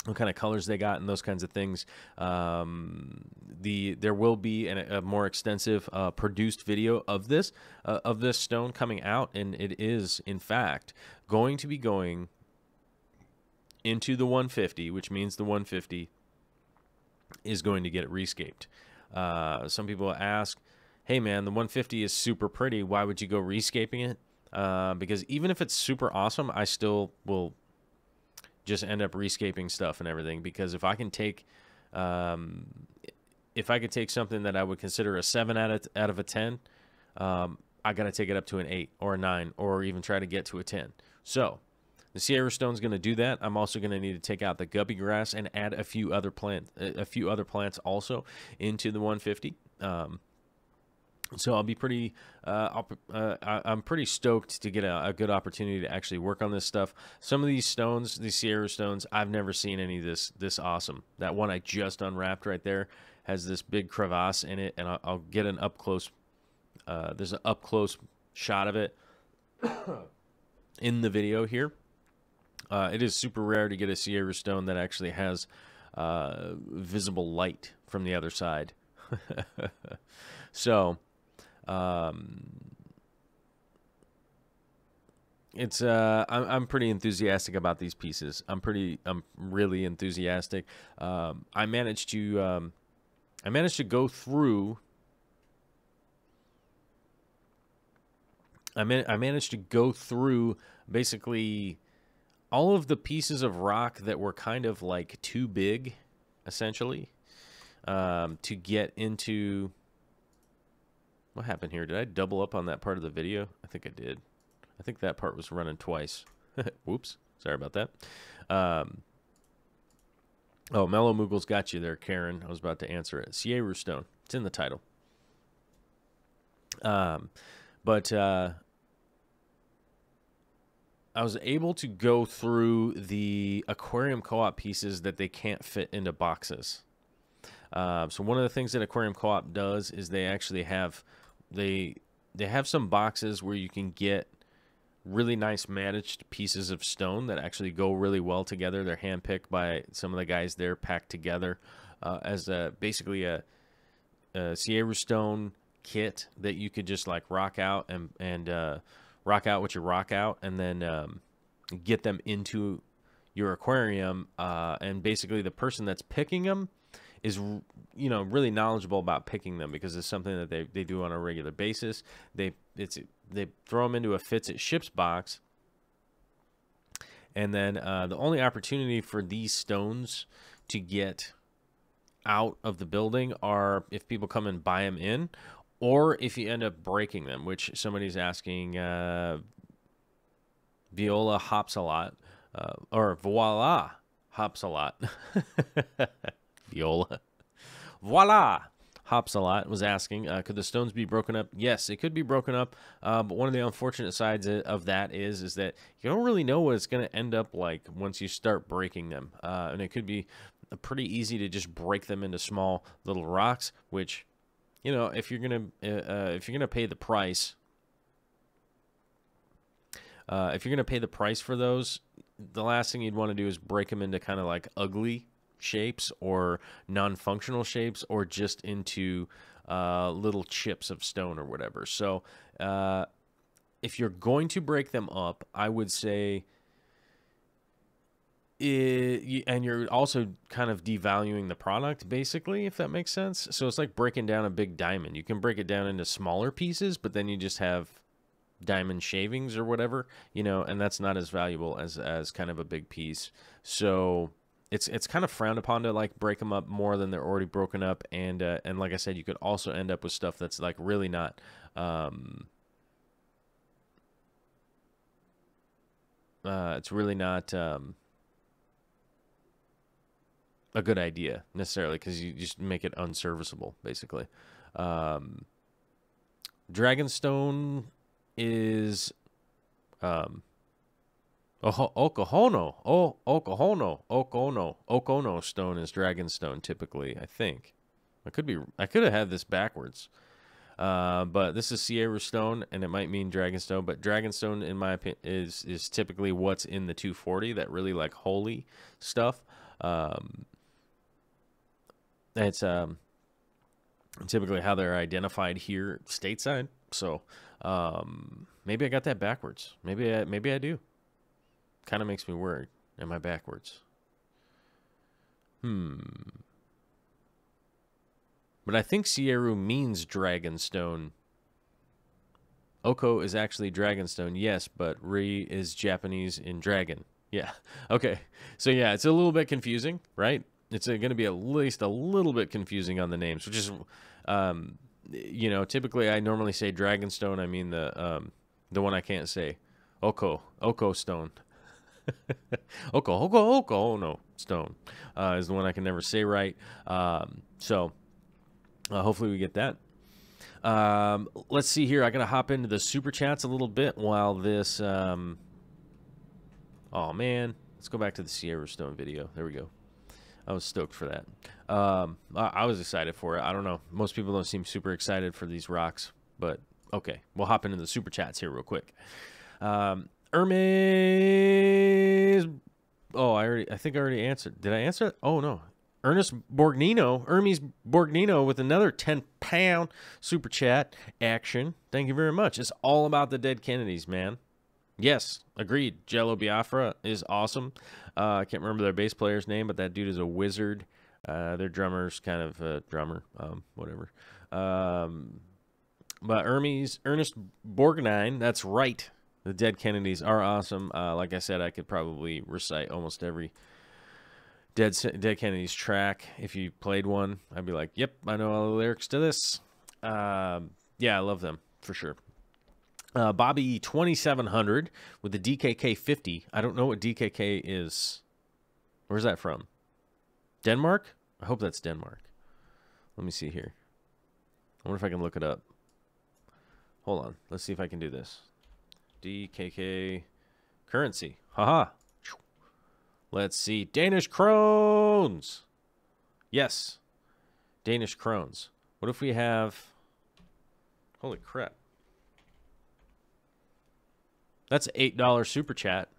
what kind of colors they got, and those kinds of things. There will be a more extensive produced video of this stone coming out, and it is in fact going to be going into the 150, which means the 150 is going to get it rescaped. Some people ask, hey man, the 150 is super pretty, why would you go rescaping it? Because even if it's super awesome, I still will just end up rescaping stuff and everything, because if I can take something that I would consider a 7 out of a 10, I gotta take it up to an 8 or a 9, or even try to get to a 10. So the Seiryu stone's gonna do that. I'm also gonna need to take out the guppy grass and add a few other plants also into the 150. So I'll be pretty. I'm pretty stoked to get a good opportunity to actually work on this stuff. Some of these stones, these Seiryu stones, I've never seen any of this awesome. That one I just unwrapped right there has this big crevasse in it, and I'll get an up close. There's an up close shot of it in the video here. It is super rare to get a Seiryu stone that actually has visible light from the other side. So. I'm pretty enthusiastic about these pieces. I'm really enthusiastic. I managed to go through. I managed to go through basically all of the pieces of rock that were kind of like too big, essentially, to get into. What happened here? Did I double up on that part of the video? I think I did. I think that part was running twice. Whoops. Sorry about that. Oh, Mellow Moogle's got you there, Karen. I was about to answer it. Seiryu stone. It's in the title. But I was able to go through the Aquarium Co-op pieces that they can't fit into boxes. So one of the things that Aquarium Co-op does is they actually have they have some boxes where you can get really nice managed pieces of stone that actually go really well together. They're handpicked by some of the guys there, packed together as basically a Seiryu stone kit that you could just like rock out and rock out what you rock out, and then get them into your aquarium. And basically the person that's picking them is, you know, really knowledgeable about picking them, because it's something that they do on a regular basis. They throw them into a fits it ships box, and then the only opportunity for these stones to get out of the building are if people come and buy them in, or if you end up breaking them, which somebody's asking. Viola hops a lot, or voila hops a lot. Viola. Voila! Hops a lot was asking, could the stones be broken up? Yes, it could be broken up, but one of the unfortunate sides of that is that you don't really know what it's going to end up like once you start breaking them. And it could be pretty easy to just break them into small little rocks, which, you know, if you're gonna pay the price, for those, the last thing you'd want to do is break them into kind of like ugly shapes or non-functional shapes, or just into little chips of stone or whatever. So if you're going to break them up, I would say and you're also kind of devaluing the product, basically, if that makes sense. So it's like breaking down a big diamond. You can break it down into smaller pieces, but then you just have diamond shavings or whatever, you know, and that's not as valuable as kind of a big piece. So it's kind of frowned upon to like break them up more than they're already broken up. And like I said, you could also end up with stuff that's like really not it's really not a good idea necessarily, because you just make it unserviceable, basically. Dragonstone is Okono stone is Dragonstone typically, I think. I could have had this backwards. But this is Seiryu stone, and it might mean Dragonstone, but Dragonstone, in my opinion, is typically what's in the 240, that really like holy stuff. It's typically how they're identified here stateside. So maybe I got that backwards. Maybe I do. Kind of makes me worried. Am I backwards? But I think Seiryu means Dragonstone. Oko is actually Dragonstone, yes, but Ri is Japanese in dragon. Yeah. Okay. So yeah, it's a little bit confusing, right? It's going to be at least a little bit confusing on the names, which is, you know, typically I normally say Dragonstone. I mean the one I can't say, Oko stone. Oko no stone is the one I can never say right. So hopefully we get that. Let's see here. I got to hop into the super chats a little bit while this. Oh man, let's go back to the Seiryu stone video. There we go. I was stoked for that. I was excited for it. I don't know. Most people don't seem super excited for these rocks, but okay. We'll hop into the super chats here real quick. Hermes. Oh, I think I already answered. Did I answer it? Oh, no. Hermes Borgnino with another 10-pound super chat action. Thank you very much. It's all about the dead Kennedys, man. Yes, agreed. Jello Biafra is awesome. I can't remember their bass player's name, but that dude is a wizard. Their drummer's kind of a drummer, whatever. But Ernest Borgnine, that's right. The Dead Kennedys are awesome. Like I said, I could probably recite almost every Dead Kennedys track. If you played one, I'd be like, yep, I know all the lyrics to this. Yeah, I love them for sure. Bobby 2700 with the DKK 50. I don't know what DKK is. Where's that from? Denmark? I hope that's Denmark. Let me see here. I wonder if I can look it up. Hold on. Let's see if I can do this. DKK currency. Haha. Let's see. Danish krones. Yes. Danish krones. What if we have... Holy crap. That's an $8 super chat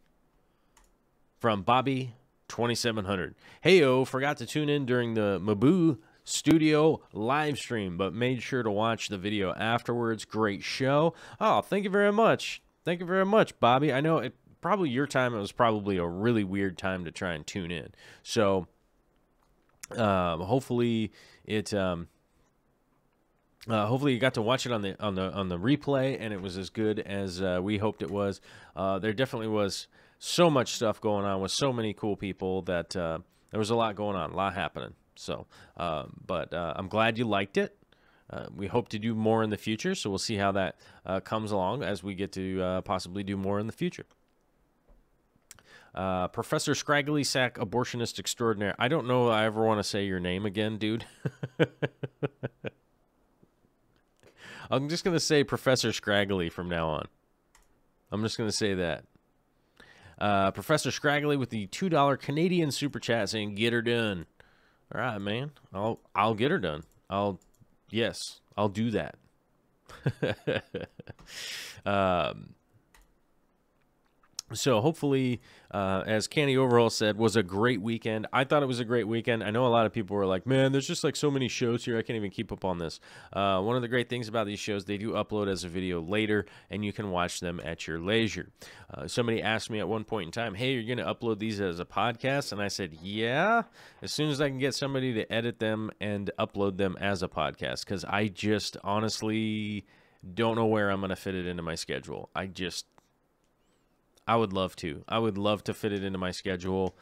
from Bobby 2700. Heyo, forgot to tune in during the Mabu Studio live stream, but made sure to watch the video afterwards. Great show. Oh, thank you very much. Thank you very much, Bobby. I know probably your time, it was probably a really weird time to try and tune in. So hopefully it hopefully you got to watch it on the replay, and it was as good as we hoped it was. There definitely was so much stuff going on with so many cool people that there was a lot going on, a lot happening. So, but I'm glad you liked it. We hope to do more in the future, so we'll see how that comes along as we get to possibly do more in the future. Professor Scraggly Sack Abortionist Extraordinaire. I don't know if I ever want to say your name again, dude. I'm just going to say Professor Scraggly from now on. I'm just going to say that. Professor Scraggly with the $2 Canadian super chat saying, get her done. All right, man. I'll get her done. Yes, I'll do that. So hopefully, as Candy Overall said, was a great weekend. I thought it was a great weekend. I know a lot of people were like, man, there's just like so many shows here. I can't even keep up on this. One of the great things about these shows, they do upload as a video later, and you can watch them at your leisure. Somebody asked me at one point in time, hey, you're going to upload these as a podcast? And I said, yeah, as soon as I can get somebody to edit them and upload them as a podcast, because I just honestly don't know where I'm going to fit it into my schedule. I would love to. I would love to fit it into my schedule,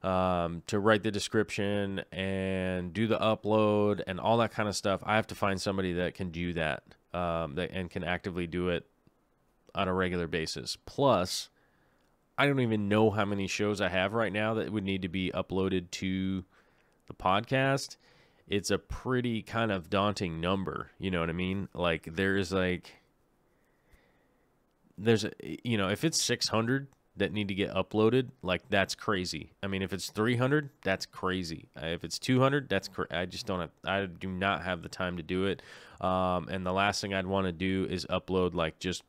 to write the description and do the upload and all that kind of stuff. I have to find somebody that can do that, and can actively do it on a regular basis. Plus, I don't even know how many shows I have right now that would need to be uploaded to the podcast. It's a pretty kind of daunting number. You know what I mean? Like, if it's 600 that need to get uploaded, like, that's crazy. I mean, if it's 300, that's crazy. If it's 200, I do not have the time to do it. And the last thing I'd want to do is upload like just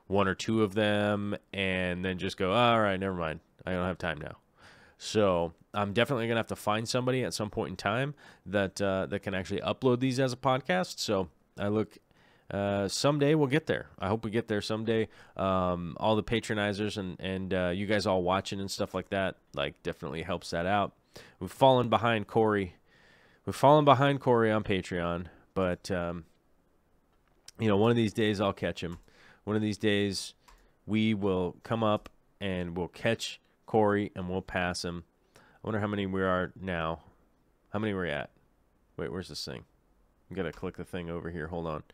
one or two of them and then just go, all right, never mind. I don't have time now. So I'm definitely going to have to find somebody at some point in time that can actually upload these as a podcast. So someday we'll get there. I hope we get there someday. All the patronizers and you guys all watching and stuff like that, like, definitely helps that out. We've fallen behind Corey. We've fallen behind Corey on Patreon, but one of these days I'll catch him. One of these days we will come up and we'll catch Corey and we'll pass him. I wonder how many we are now. How many we're at? Wait, where's this thing? I'm gonna click the thing over here. Hold on.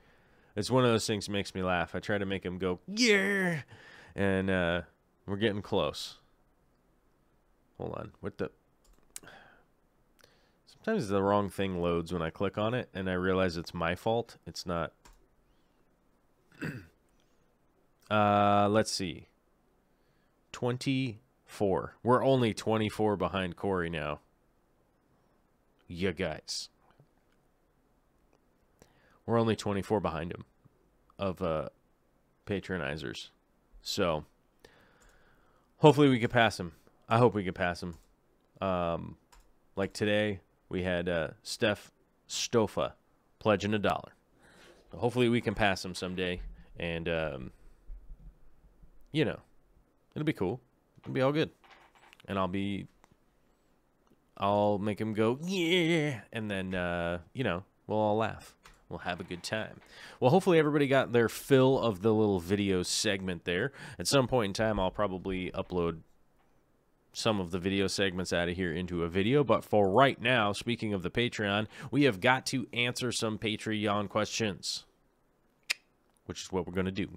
It's one of those things that makes me laugh. I try to make him go, yeah, and we're getting close. Hold on. Sometimes the wrong thing loads when I click on it, and I realize it's my fault. It's not. Let's see. 24. We're only 24 behind Corey now. You guys. We're only 24 behind him of patronizers. So hopefully we can pass him. I hope we can pass him. Like today, we had Steph Stofa pledging $1. So hopefully we can pass him someday. And, it'll be cool. It'll be all good. And I'll make him go, yeah. And then, we'll all laugh. We'll have a good time. Well, hopefully everybody got their fill of the little video segment there. At some point in time, I'll probably upload some of the video segments out of here into a video. But for right now, speaking of the Patreon, we have got to answer some Patreon questions, which is what we're going to do.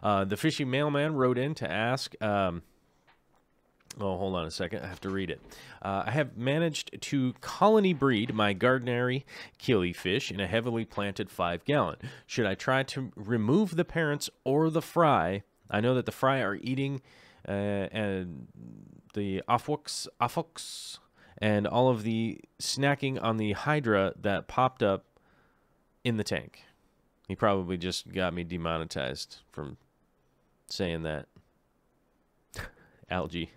The Fishy Mailman wrote in to ask... hold on a second. I have to read it. I have managed to colony breed my Gardneri killifish in a heavily planted 5-gallon. Should I try to remove the parents or the fry? I know that the fry are eating and the affox and all of the snacking on the hydra that popped up in the tank. He probably just got me demonetized from saying that. Algae.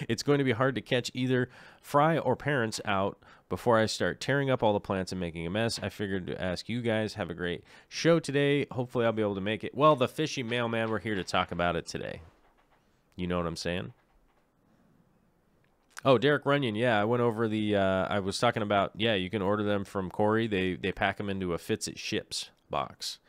It's going to be hard to catch either fry or parents out before I start tearing up all the plants and making a mess. I figured to ask you guys. Have a great show today. Hopefully I'll be able to make it. Well, the Fishy Mailman, we're here to talk about it today. You know what I'm saying? Oh, Derek Runyon. Yeah, I went over I was talking about, you can order them from Corey. They pack them into a Fits It Ships box.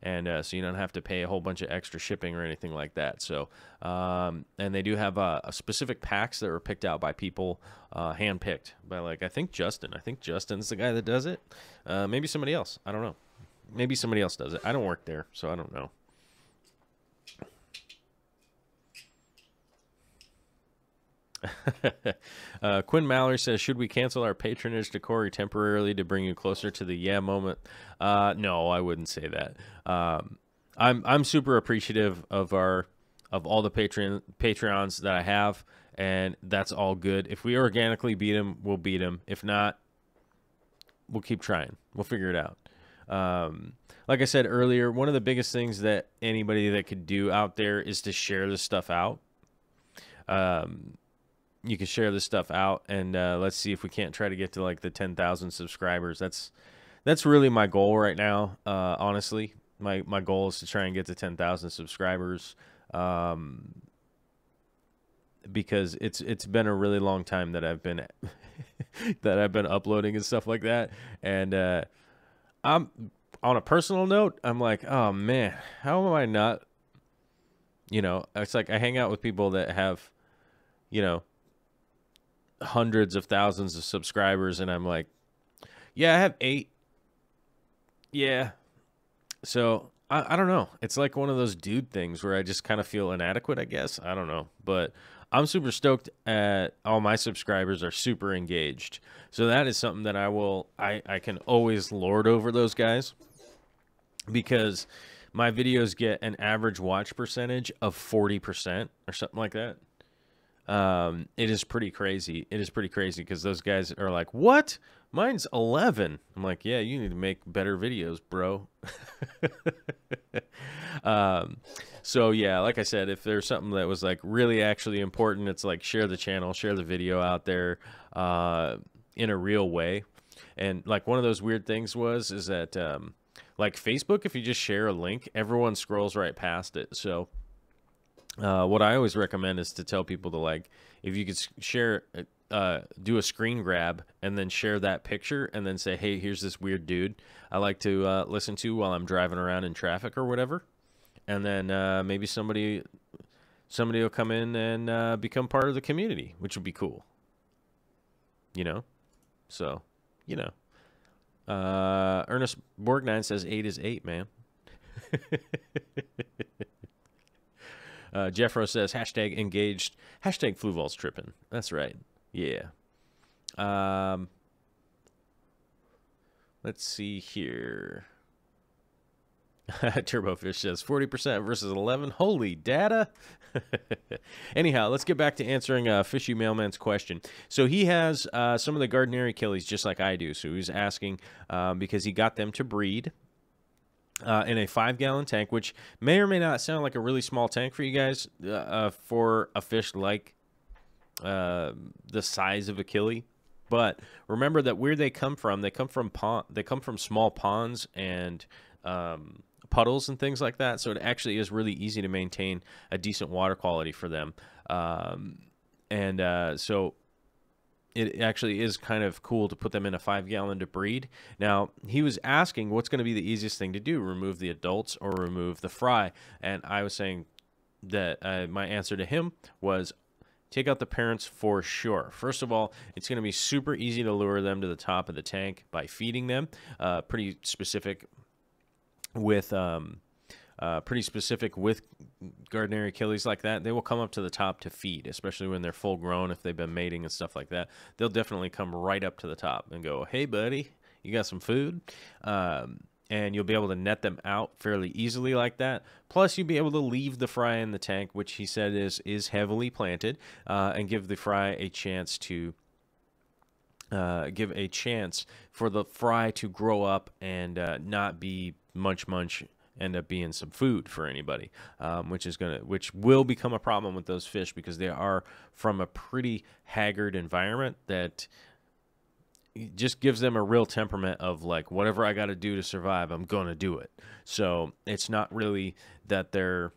And so you don't have to pay a whole bunch of extra shipping or anything like that. So, and they do have a specific packs that were picked out by people, hand-picked by, I think Justin. I think Justin's the guy that does it. Maybe somebody else. I don't know. Maybe somebody else does it. I don't work there, so I don't know. Quinn Mallory says, should we cancel our patronage to Corey temporarily to bring you closer to the moment? No, I wouldn't say that. I'm super appreciative of all the Patreons that I have, and that's all good. If we organically beat them, we'll beat them. If not, we'll keep trying. We'll figure it out. Like I said earlier, one of the biggest things that anybody that could do out there is to share this stuff out. You can share this stuff out, and let's see if we can't try to get to like the 10,000 subscribers. That's really my goal right now. Honestly, my goal is to try and get to 10,000 subscribers. Because it's been a really long time that I've been that I've been uploading and stuff like that, and I'm on a personal note, I'm like, oh man, how am I not? You know, it's like I hang out with people that have, you know, hundreds of thousands of subscribers, and I'm like, yeah, I have 8. Yeah, so I don't know. It's like one of those dude things where I just kind of feel inadequate, I guess. I don't know, but I'm super stoked at all my subscribers are super engaged. So that is something that I can always lord over those guys, because my videos get an average watch percentage of 40% or something like that. It is pretty crazy. It is pretty crazy because those guys are like, what? Mine's 11. I'm like, yeah, you need to make better videos, bro. So yeah, like I said, if there's something that was like really actually important, it's like share the channel, share the video out there, in a real way. And like one of those weird things is that, like Facebook, if you just share a link, everyone scrolls right past it. So, what I always recommend is to tell people to, like, if you could share, do a screen grab and then share that picture and then say, hey, here's this weird dude I like to listen to while I'm driving around in traffic or whatever. And then maybe somebody will come in and become part of the community, which would be cool. You know? So, you know. Ernest Borgnine says 8 is 8, man. Jeffro says hashtag engaged, hashtag flu balls tripping. That's right. Yeah. Let's see here. Turbofish says 40% versus 11. Holy data. Anyhow, let's get back to answering Fishy Mailman's question. So he has some of the Gardneri Achilles just like I do. So he's asking because he got them to breed in a 5-gallon tank, which may or may not sound like a really small tank for you guys for a fish like the size of Achille. But remember that where they come from small ponds and puddles and things like that. So it actually is really easy to maintain a decent water quality for them. So it actually is kind of cool to put them in a 5-gallon to breed. Now, he was asking what's going to be the easiest thing to do, remove the adults or remove the fry. And I was saying that my answer to him was take out the parents for sure. First of all, it's going to be super easy to lure them to the top of the tank by feeding them. Pretty specific with Gardneri Achilles like that. They will come up to the top to feed, especially when they're full grown. If they've been mating and stuff like that, they'll definitely come right up to the top and go, hey buddy, you got some food? And you'll be able to net them out fairly easily like that. Plus, you'll be able to leave the fry in the tank, which he said is heavily planted, and give the fry a chance to for the fry to grow up and not be munch, end up being some food for anybody, which will become a problem with those fish because they are from a pretty haggard environment that just gives them a real temperament of like, whatever I got to do to survive, I'm going to do it. So it's not really that they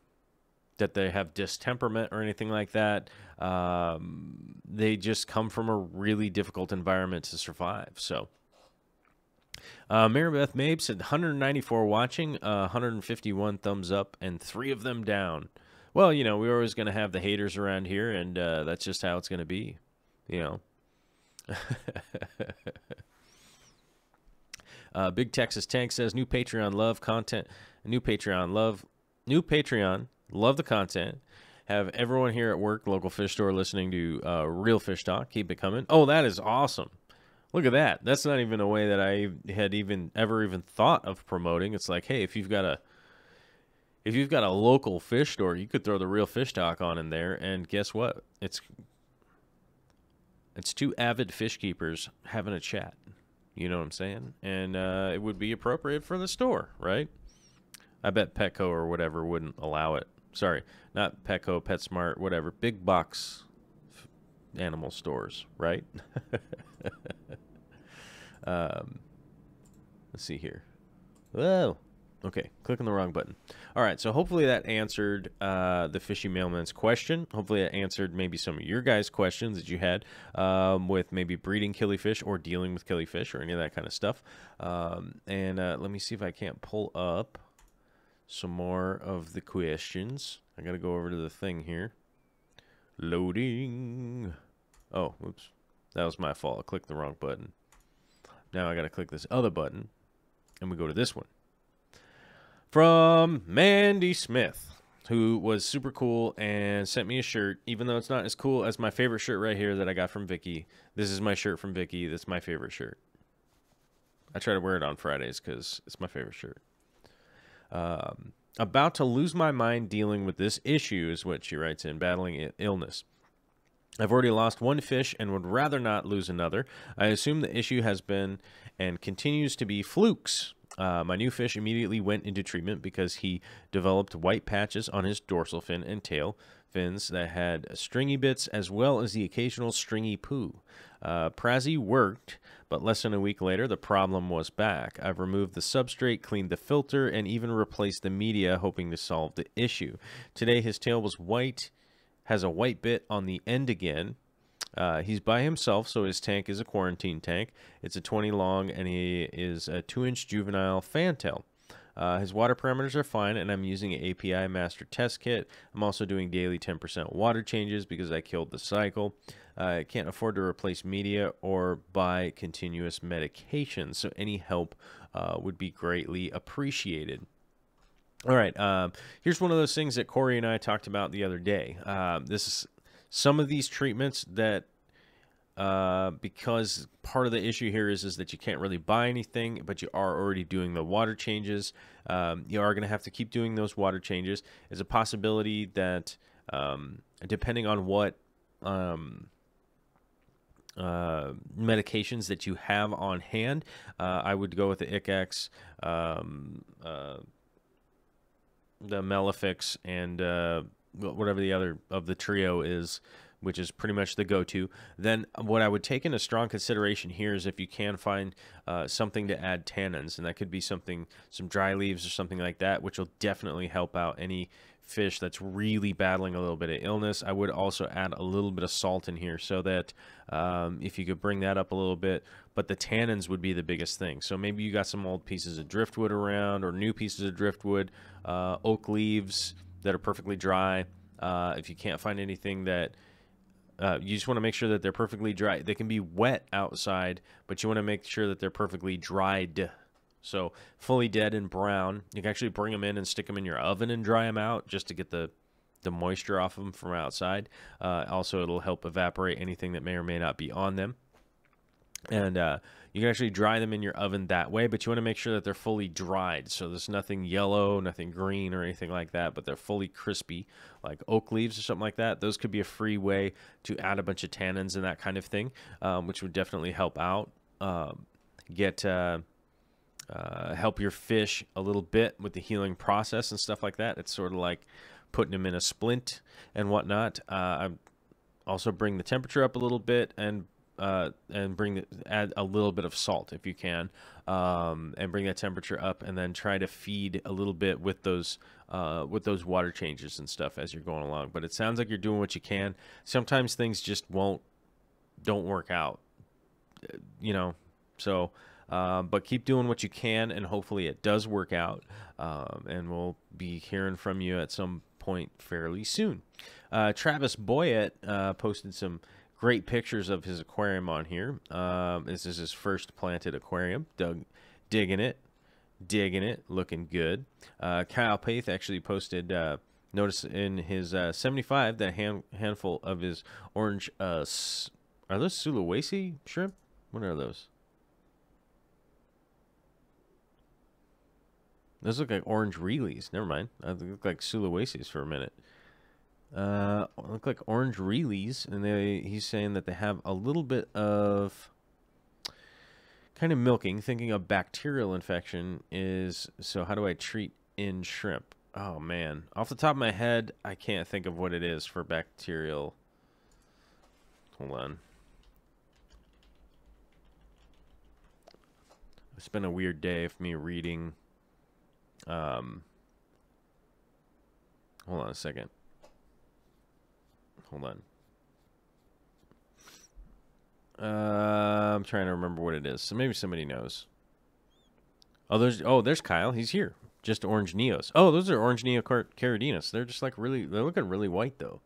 have distemperament or anything like that. They just come from a really difficult environment to survive. So Maribeth Mabe said 194 watching, 151 thumbs up, and 3 of them down. Well, you know, we're always going to have the haters around here, and that's just how it's going to be, you know. Big Texas Tank says new Patreon love content. New Patreon love the content. Have everyone here at work, local fish store, listening to Real Fish Talk. Keep it coming. Oh, that is awesome. Look at that. That's not even a way that I had ever thought of promoting. It's like, hey, if you've got a local fish store, you could throw the Real Fish Talk on in there, and guess what? It's 2 avid fish keepers having a chat. You know what I'm saying? And it would be appropriate for the store, right? I bet Petco or whatever wouldn't allow it. Sorry, not Petco, PetSmart, whatever. Big box animal stores, right? Let's see here. Whoa. Okay, clicking the wrong button. All right, so hopefully that answered the Fishy Mailman's question. Hopefully that answered maybe some of your guys' questions that you had with maybe breeding killifish or dealing with killifish or any of that kind of stuff. Let me see if I can't pull up some more of the questions. I got to go over to the thing here. Loading. Oh, whoops. That was my fault. I clicked the wrong button. Now I got to click this other button, and we go to this one. From Mandy Smith, who was super cool and sent me a shirt, even though it's not as cool as my favorite shirt right here that I got from Vicky. This is my shirt from Vicky. That's my favorite shirt. I try to wear it on Fridays because it's my favorite shirt. About to lose my mind dealing with this issue is what she writes in, battling illness. I've already lost one fish and would rather not lose another. I assume the issue has been and continues to be flukes. My new fish immediately went into treatment because he developed white patches on his dorsal fin and tail fins that had stringy bits as well as the occasional stringy poo. Prazi worked, but less than a week later, the problem was back. I've removed the substrate, cleaned the filter, and even replaced the media, hoping to solve the issue. Today, his tail was white, has a white bit on the end again. He's by himself, so his tank is a quarantine tank. It's a 20 long, and he is a 2-inch juvenile fantail. His water parameters are fine, and I'm using an API master test kit. I'm also doing daily 10% water changes because I killed the cycle. I can't afford to replace media or buy continuous medications, so any help would be greatly appreciated. All right, here's one of those things that Corey and I talked about the other day. This is some of these treatments that, because part of the issue here is that you can't really buy anything, but you are already doing the water changes. You are going to have to keep doing those water changes. It's a possibility that, depending on what medications that you have on hand, I would go with the ICX, the Melifix, and whatever the other of the trio is, which is pretty much the go-to. Then what I would take into strong consideration here is if you can find something to add tannins, and that could be something, some dry leaves or something like that, which will definitely help out any fish that's really battling a little bit of illness. I would also add a little bit of salt in here so that if you could bring that up a little bit, but the tannins would be the biggest thing. So maybe you got some old pieces of driftwood around or new pieces of driftwood, oak leaves that are perfectly dry. If you can't find anything that you just want to make sure that they're perfectly dry. They can be wet outside, but you want to make sure that they're perfectly dried. So fully dead and brown. You can actually bring them in and stick them in your oven and dry them out just to get the moisture off of them from outside. Also, it'll help evaporate anything that may or may not be on them. And you can actually dry them in your oven that way, but you want to make sure that they're fully dried. So there's nothing yellow, nothing green or anything like that, but they're fully crispy, like oak leaves or something like that. Those could be a free way to add a bunch of tannins and that kind of thing, which would definitely help out. Help your fish a little bit with the healing process and stuff like that. It's sort of like putting them in a splint and whatnot. I also bring the temperature up a little bit and add a little bit of salt if you can, and bring that temperature up, and then try to feed a little bit with those water changes and stuff as you're going along. But it sounds like you're doing what you can. Sometimes things just don't work out, you know. So, but keep doing what you can, and hopefully it does work out. And we'll be hearing from you at some point fairly soon. Travis Boyett posted some great pictures of his aquarium on here. This is his first planted aquarium. Digging it, looking good. Kyle Paith actually posted, notice in his 75 that handful of his orange, are those Sulawesi shrimp? What are those? Those look like orange reelies. Never mind. They look like Sulawesis for a minute. Look like orange reelies, and he's saying that they have a little bit of Kind of milking, thinking a bacterial infection is, so how do I treat in shrimp? Oh, man. Off the top of my head, I can't think of what it is for bacterial. Hold on. It's been a weird day of me reading. Hold on a second. Hold on. I'm trying to remember what it is. So maybe somebody knows. There's Kyle. He's here. Just orange neos. Oh, those are orange neocaridinus. They're just like really, they're looking really white though.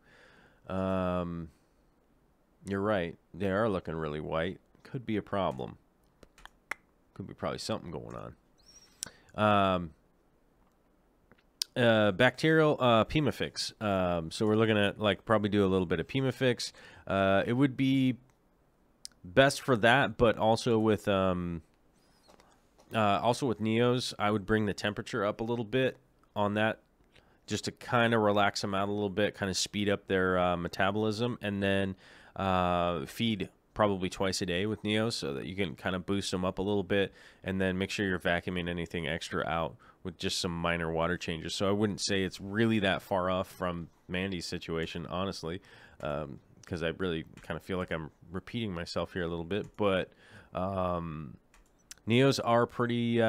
You're right. They are looking really white. Could be a problem. Could be probably something going on. Bacterial Pimafix. So we're looking at like probably do a little bit of Pimafix. It would be best for that, but also with neos, I would bring the temperature up a little bit on that, just to kind of relax them out a little bit, kind of speed up their metabolism, and then feed probably twice a day with neos so that you can kind of boost them up a little bit, and then make sure you're vacuuming anything extra out with just some minor water changes. So I wouldn't say it's really that far off from Mandy's situation, honestly, because I really kind of feel like I'm repeating myself here a little bit, but neos are pretty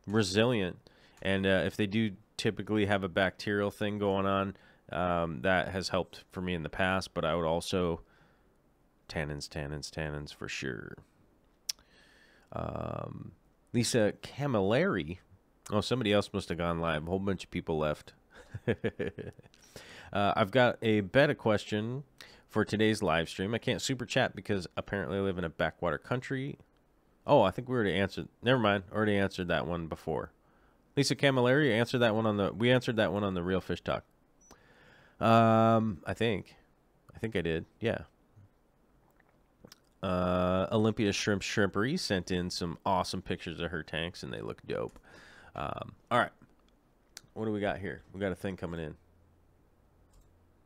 resilient, and if they do typically have a bacterial thing going on, that has helped for me in the past, but I would also tannins for sure. Lisa Camilleri. Oh, somebody else must have gone live. A whole bunch of people left. I've got a beta question for today's live stream. I can't super chat because apparently I live in a backwater country. Oh, I think we already answered. Never mind. Already answered that one before. Lisa Camilleri answered that one on the. We answered that one on the Real Fish Talk. I think I did. Yeah. Olympia Shrimpery sent in some awesome pictures of her tanks, and they look dope. All right. What do we got here? We got a thing coming in.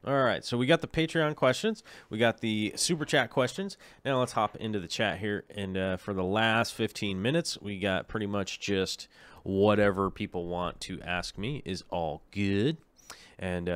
All right, so we got the Patreon questions. We got the Super Chat questions. Now let's hop into the chat here. And for the last 15 minutes, we got pretty much just whatever people want to ask me is all good. And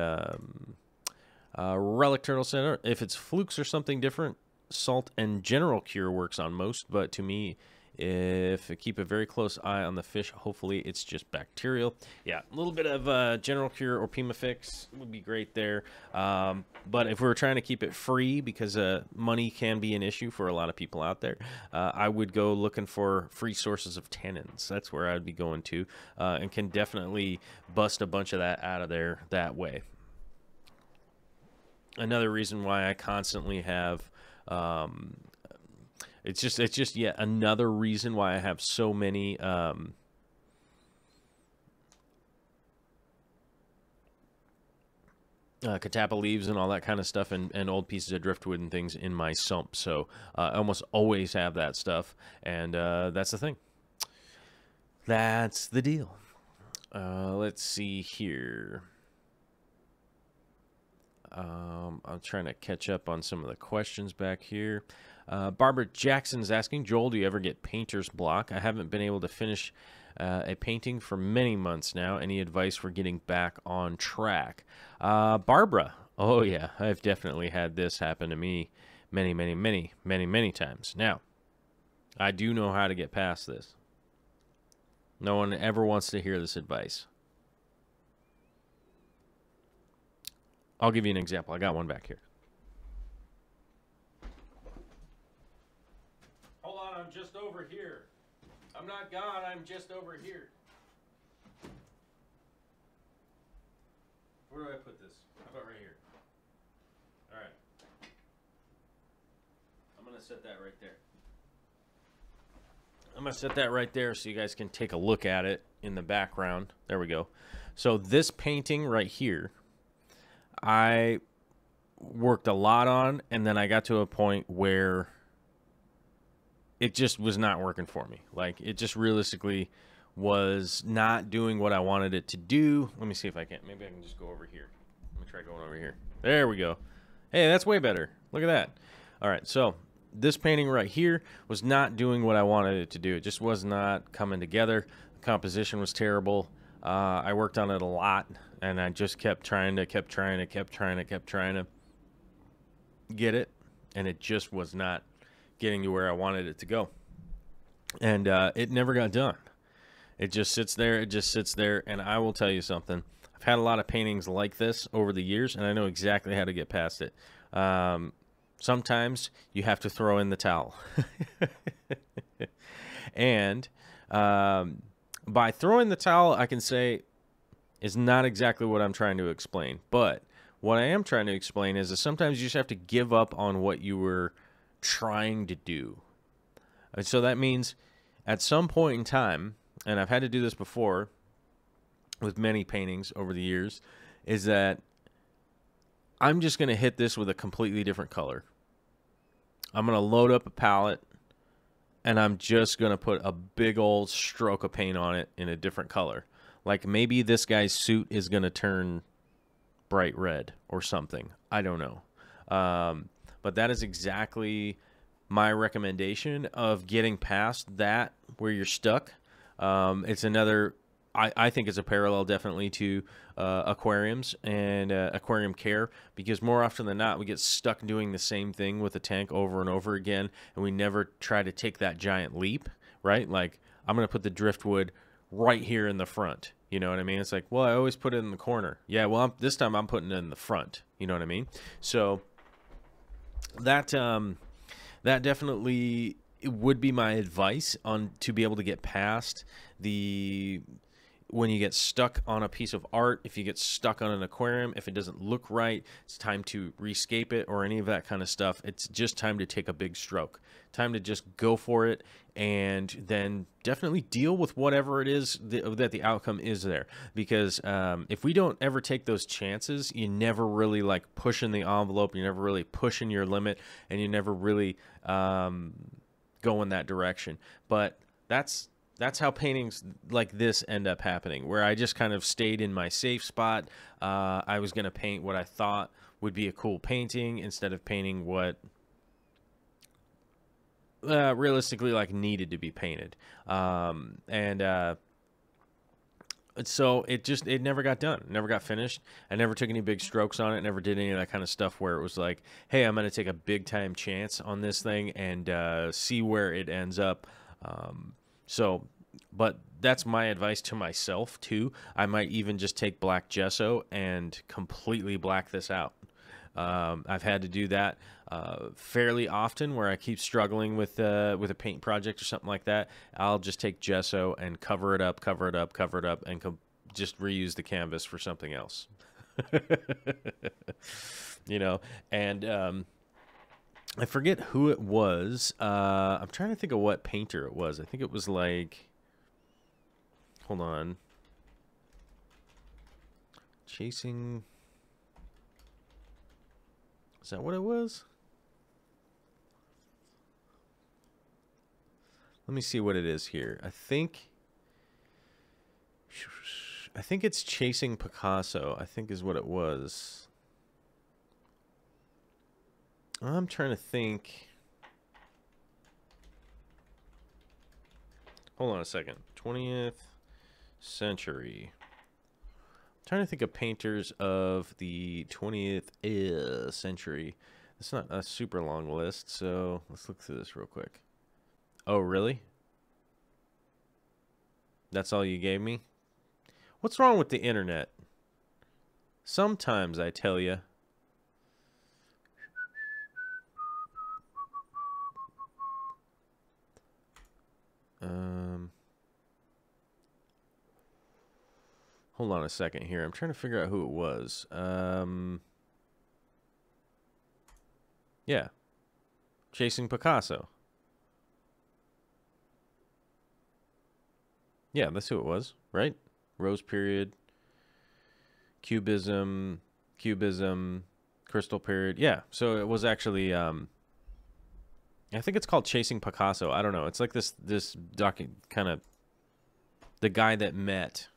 Relic Turtle Center, if it's flukes or something different, salt and general cure works on most. But to me, if I keep a very close eye on the fish, hopefully it's just bacterial. Yeah, a little bit of general cure or Pimafix would be great there. But if we were trying to keep it free, because money can be an issue for a lot of people out there, I would go looking for free sources of tannins. That's where I'd be going to, and can definitely bust a bunch of that out of there that way. Another reason why I constantly have... It's just yet another reason why I have so many catappa leaves and all that kind of stuff, and old pieces of driftwood and things in my sump. So I almost always have that stuff, and that's the thing. That's the deal. Let's see here. I'm trying to catch up on some of the questions back here. Barbara Jackson's asking, Joel, do you ever get painter's block? I haven't been able to finish a painting for many months now. Any advice for getting back on track? Barbara, oh yeah, I've definitely had this happen to me many times. Now, I do know how to get past this. No one ever wants to hear this advice. I'll give you an example. I got one back here. Hold on, I'm just over here. I'm not gone, I'm just over here. Where do I put this? How about right here? All right. I'm going to set that right there. I'm going to set that right there so you guys can take a look at it in the background. There we go. So this painting right here, I worked a lot on, and then I got to a point where it just was not working for me. Like, it just realistically was not doing what I wanted it to do. Let me see if I can. Maybe I can just go over here. Let me try going over here. There we go. Hey, that's way better. Look at that. All right, so this painting right here was not doing what I wanted it to do. It just was not coming together. The composition was terrible. I worked on it a lot, and I just kept trying to get it, and it just was not getting to where I wanted it to go. And it never got done. It just sits there. It just sits there. And I will tell you something. I've had a lot of paintings like this over the years, and I know exactly how to get past it. Sometimes you have to throw in the towel. And by throwing the towel, I can say is not exactly what I'm trying to explain. But what I am trying to explain is that sometimes you just have to give up on what you were trying to do. And so that means at some point in time, and I've had to do this before with many paintings over the years, is that I'm just going to hit this with a completely different color. I'm going to load up a palette, and I'm just going to put a big old stroke of paint on it in a different color. Like maybe this guy's suit is going to turn bright red or something. I don't know. But that is exactly my recommendation of getting past that where you're stuck. It's another, I think it's a parallel definitely to aquariums and aquarium care, because more often than not we get stuck doing the same thing with a tank over and over again, and we never try to take that giant leap, right? Like, I'm going to put the driftwood right here in the front. You know what I mean? It's like, well, I always put it in the corner. Yeah, well, this time I'm putting it in the front. You know what I mean? So that that definitely would be my advice on to be able to get past the when you get stuck on a piece of art, if you get stuck on an aquarium, if it doesn't look right, it's time to rescape it or any of that kind of stuff. It's just time to take a big stroke. Time to just go for it, and then definitely deal with whatever it is that the outcome is there. Because if we don't ever take those chances, you never really like pushing the envelope, you're never really pushing your limit, and you never really go in that direction. But that's how paintings like this end up happening, where I just kind of stayed in my safe spot. I was going to paint what I thought would be a cool painting instead of painting what realistically like needed to be painted. So it never got done, never got finished. I never took any big strokes on it, never did any of that kind of stuff where it was like, hey, I'm going to take a big time chance on this thing and see where it ends up. But that's my advice to myself too. I might even just take black gesso and completely black this out. I've had to do that fairly often where I keep struggling with a paint project or something like that. I'll just take gesso and cover it up, and just reuse the canvas for something else. You know, and I forget who it was. I'm trying to think of what painter it was. I think it was like, hold on. Chasing. Is that what it was? Let me see what it is here. I think it's Chasing Picasso, I think is what it was. I'm trying to think. Hold on a second. 20th century. I'm trying to think of painters of the 20th century. It's not a super long list, so let's look through this real quick. Oh, really? That's all you gave me? What's wrong with the internet? Sometimes, I tell you. Hold on a second here. I'm trying to figure out who it was. Yeah. Chasing Picasso. Yeah, that's who it was, right? Rose period, Cubism, Crystal period. Yeah, so it was actually, I think it's called Chasing Picasso. I don't know. It's like this kind of, the guy that met,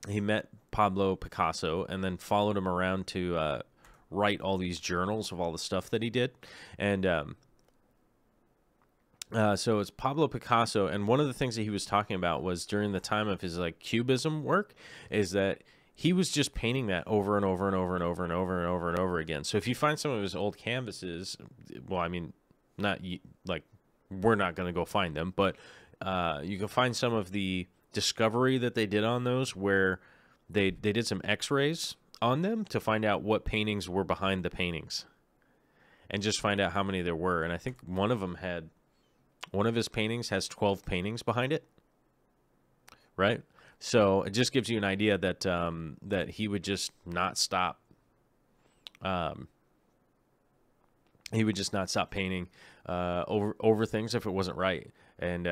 he met Pablo Picasso and then followed him around to write all these journals of all the stuff that he did. And so it's Pablo Picasso, and one of the things that he was talking about was during the time of his like cubism work is that he was just painting that over and over and over and over and over and over and over again. So if you find some of his old canvases, well, I mean, not like we're not going to go find them, but you can find some of the discovery that they did on those where they did some x-rays on them to find out what paintings were behind the paintings and just find out how many there were. And I think one of his paintings has 12 paintings behind it, right? So it just gives you an idea that that he would just not stop. He would just not stop painting over things if it wasn't right. And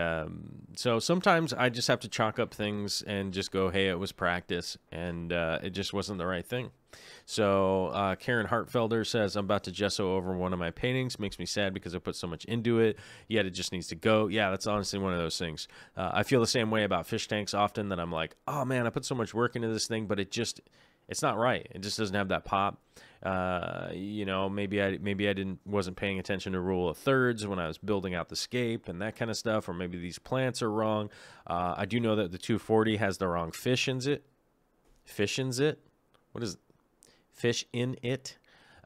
so sometimes I just have to chalk up things and just go, hey, it was practice, and it just wasn't the right thing. So Karen Hartfelder says, I'm about to gesso over one of my paintings. Makes me sad because I put so much into it, yet it just needs to go. Yeah, that's honestly one of those things. I feel the same way about fish tanks often, that I'm like, oh, man, I put so much work into this thing, but it's not right. It just doesn't have that pop. You know, maybe I wasn't paying attention to rule of thirds when I was building out the scape and that kind of stuff, or maybe these plants are wrong. I do know that the 240 has the wrong fish in it. What is it? Fish in it.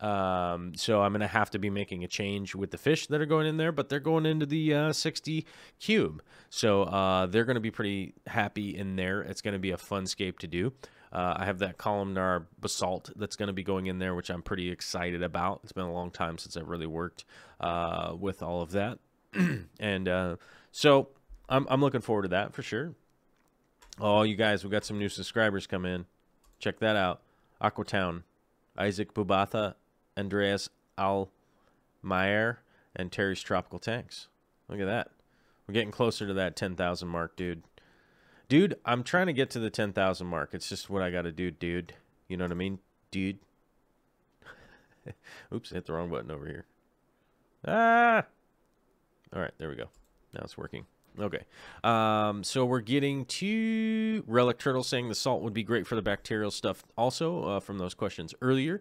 So I'm going to have to be making a change with the fish that are going in there, but they're going into the 60 cube. So they're going to be pretty happy in there. It's going to be a fun scape to do. I have that columnar basalt that's going to be going in there, which I'm pretty excited about. It's been a long time since I've really worked with all of that. And so I'm looking forward to that for sure. Oh, you guys, we got some new subscribers come in. Check that out. Aquatown, Isaac Bubatha, Andreas Almayer, and Terry's Tropical Tanks. Look at that. We're getting closer to that 10,000 mark, dude. Dude, I'm trying to get to the 10,000 mark. It's just what I got to do, dude. You know what I mean? Dude. Oops, I hit the wrong button over here. Ah! All right, there we go. Now it's working. Okay. So we're getting to Relic Turtle saying the salt would be great for the bacterial stuff also from those questions earlier.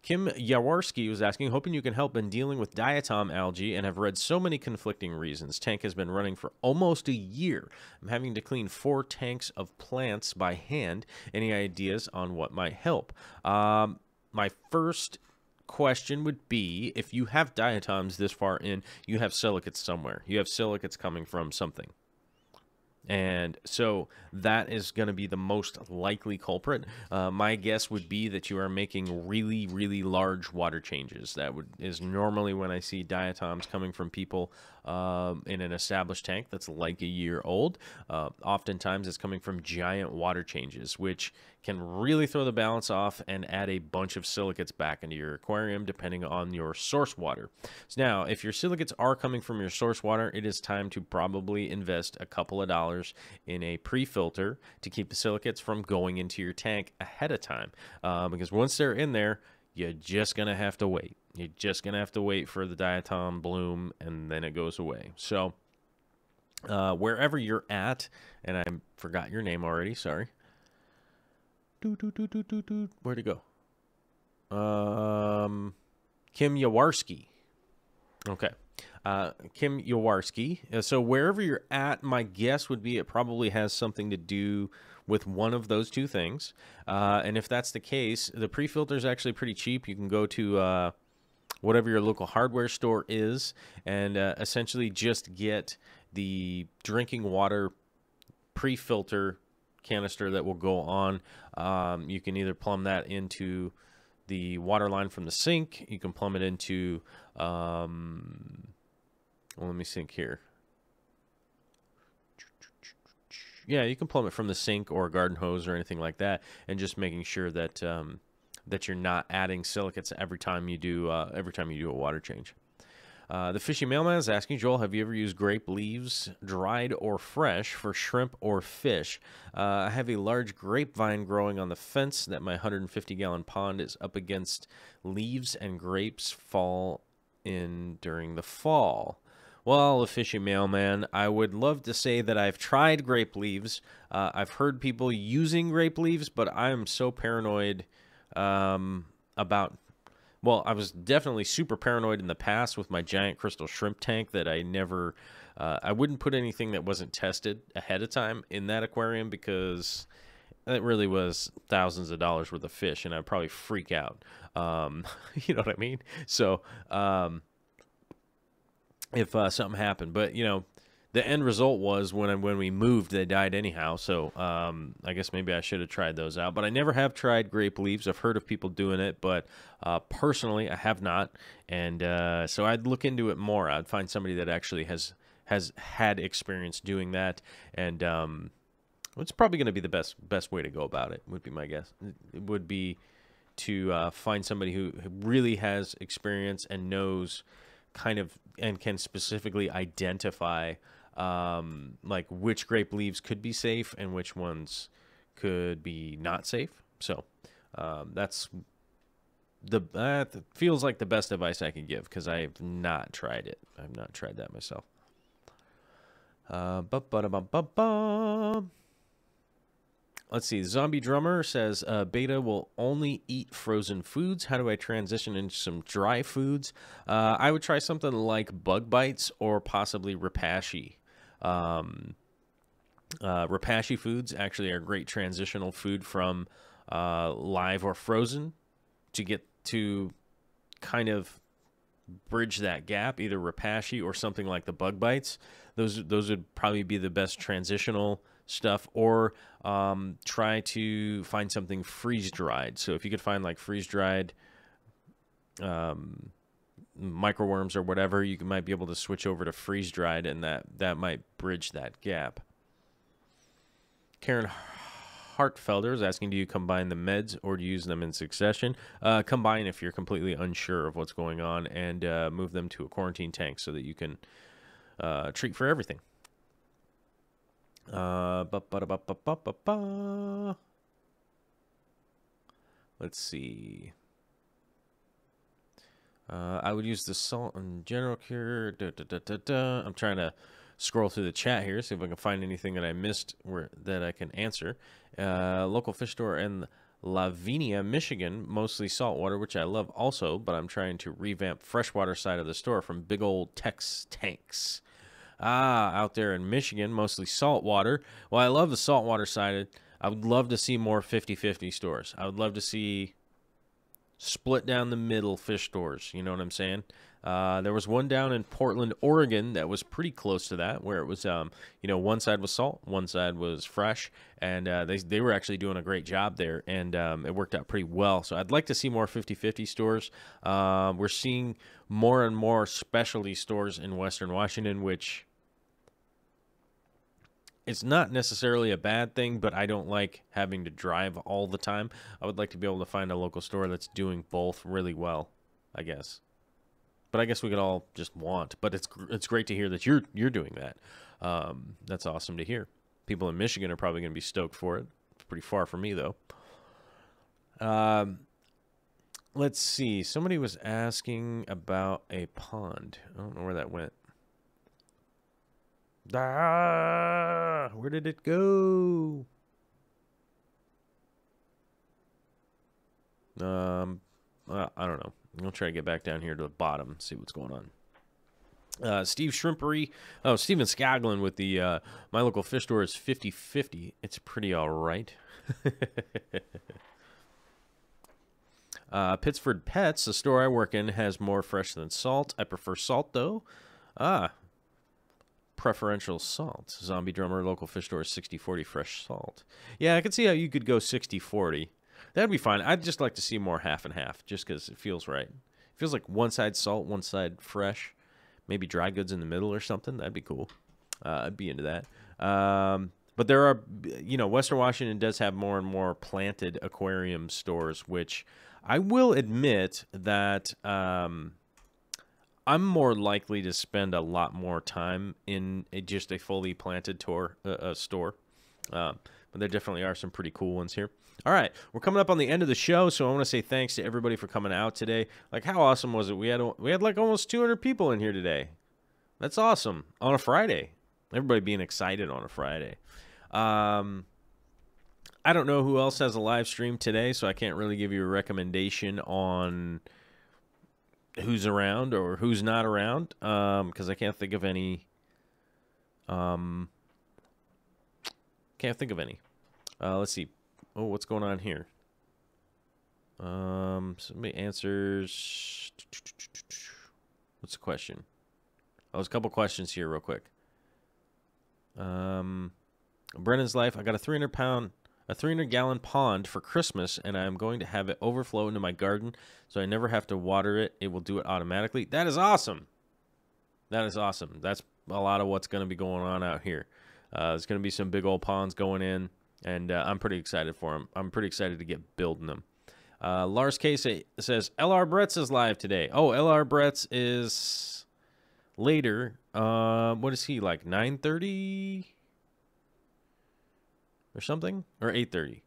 Kim Yawarski was asking, hoping you can help in dealing with diatom algae and have read so many conflicting reasons. Tank has been running for almost a year. I'm having to clean 4 tanks of plants by hand. Any ideas on what might help? My first question would be, if you have diatoms this far in, you have silicates somewhere. You have silicates coming from something. And so that is going to be the most likely culprit. My guess would be that you are making really, really large water changes. That is normally when I see diatoms coming from people in an established tank that's like a year old. Oftentimes it's coming from giant water changes, which can really throw the balance off and add a bunch of silicates back into your aquarium depending on your source water. So now, if your silicates are coming from your source water, it is time to probably invest a couple of dollars in a pre-filter to keep the silicates from going into your tank ahead of time. Because once they're in there, you're just going to have to wait. You're just going to have to wait for the diatom bloom, and then it goes away. So wherever you're at, and I forgot your name already, sorry. Where'd it go? Kim Yawarski. Okay. Kim Yawarski. So wherever you're at, my guess would be it probably has something to do with one of those two things. And if that's the case, the pre-filter is actually pretty cheap. You can go to whatever your local hardware store is and essentially just get the drinking water pre-filter canister that will go on. You can either plumb that into the water line from the sink. You can plumb it into, well, let me think here. Yeah, you can plumb it from the sink or a garden hose or anything like that, and just making sure that that you're not adding silicates every time you do a water change. The Fishy Mailman is asking, Joel, have you ever used grape leaves, dried or fresh, for shrimp or fish? I have a large grapevine growing on the fence that my 150-gallon pond is up against. Leaves and grapes fall in during the fall. Well, the Fishy Mailman, I would love to say that I've tried grape leaves. I've heard people using grape leaves, but I'm so paranoid. about, well, I was definitely super paranoid in the past with my giant crystal shrimp tank that I never, I wouldn't put anything that wasn't tested ahead of time in that aquarium because it really was thousands of dollars worth of fish, and I'd probably freak out. You know what I mean? So if something happened, but you know, the end result was when we moved, they died anyhow. So I guess maybe I should have tried those out. But I never have tried grape leaves. I've heard of people doing it, but personally, I have not. And so I'd look into it more. I'd find somebody that actually has had experience doing that, and it's probably going to be the best way to go about it. Would be my guess. It would be to find somebody who really has experience and knows kind of and can specifically identify like which grape leaves could be safe and which ones could be not safe. So that's feels like the best advice I can give because I have not tried it. I've not tried that myself. Let's see. Zombie Drummer says, Beta will only eat frozen foods. How do I transition into some dry foods? I would try something like bug bites or possibly Repashy. Repashy foods actually are great transitional food from live or frozen to get to kind of bridge that gap, either Repashy or something like the bug bites. Those would probably be the best transitional stuff, or try to find something freeze-dried. So if you could find like freeze-dried microworms or whatever, you might be able to switch over to freeze-dried, and that might bridge that gap. Karen Hartfelder is asking, do you combine the meds or do you use them in succession? Combine if you're completely unsure of what's going on, and move them to a quarantine tank so that you can treat for everything. Let's see. I would use the salt and general cure. I'm trying to scroll through the chat here, see if I can find anything that I missed that I can answer. Local fish store in Lavinia, Michigan, mostly saltwater, which I love also, but I'm trying to revamp freshwater side of the store from big old Tex tanks. Out there in Michigan, mostly saltwater. Well, I love the saltwater side. I would love to see more 50-50 stores. I would love to see split down the middle fish stores. You know what I'm saying? There was one down in Portland, Oregon that was pretty close to that, where it was, you know, one side was salt, one side was fresh, and they were actually doing a great job there, and it worked out pretty well. So I'd like to see more 50-50 stores. We're seeing more and more specialty stores in Western Washington, which it's not necessarily a bad thing, but I don't like having to drive all the time. I would like to be able to find a local store that's doing both really well, I guess. But I guess we could all just want. But it's great to hear that you're doing that. That's awesome to hear. People in Michigan are probably going to be stoked for it. It's pretty far from me, though. Let's see. Somebody was asking about a pond. I don't know where that went. Where did it go? I don't know. I'll try to get back down here to the bottom, see what's going on. Steve Shrimpery. Oh, Steven Scaglin with the my local fish store is 50-50. It's pretty all right. Pittsford Pets, the store I work in, has more fresh than salt. I prefer salt, though. Preferential salt. Zombie Drummer, local fish store is 60-40 fresh salt. Yeah, I could see how you could go 60-40. That'd be fine. I'd just like to see more half and half, just because it feels right. It feels like one side salt, one side fresh. Maybe dry goods in the middle or something. That'd be cool. I'd be into that. But there are, you know, Western Washington does have more and more planted aquarium stores, which I will admit that I'm more likely to spend a lot more time in just a fully planted store. But there definitely are some pretty cool ones here. All right, we're coming up on the end of the show, so I want to say thanks to everybody for coming out today. Like, how awesome was it? We had like almost 200 people in here today. That's awesome on a Friday. Everybody being excited on a Friday. I I don't know who else has a live stream today, so I can't really give you a recommendation on who's around or who's not around, because I can't think of any. Can't think of any. Let's see. Oh, what's going on here? Somebody answers. What's the question? Oh, there's a couple questions here real quick. Brennan's life. I got a 300-gallon pond for Christmas, and I'm going to have it overflow into my garden, so I never have to water it. It will do it automatically. That is awesome. That is awesome. That's a lot of what's going to be going on out here. There's going to be some big old ponds going in, and I'm pretty excited for them. I'm pretty excited to get building them. Lars K says, LR Bretz is live today. Oh, LR Bretz is later. What is he, like 9:30 or something? Or 8:30?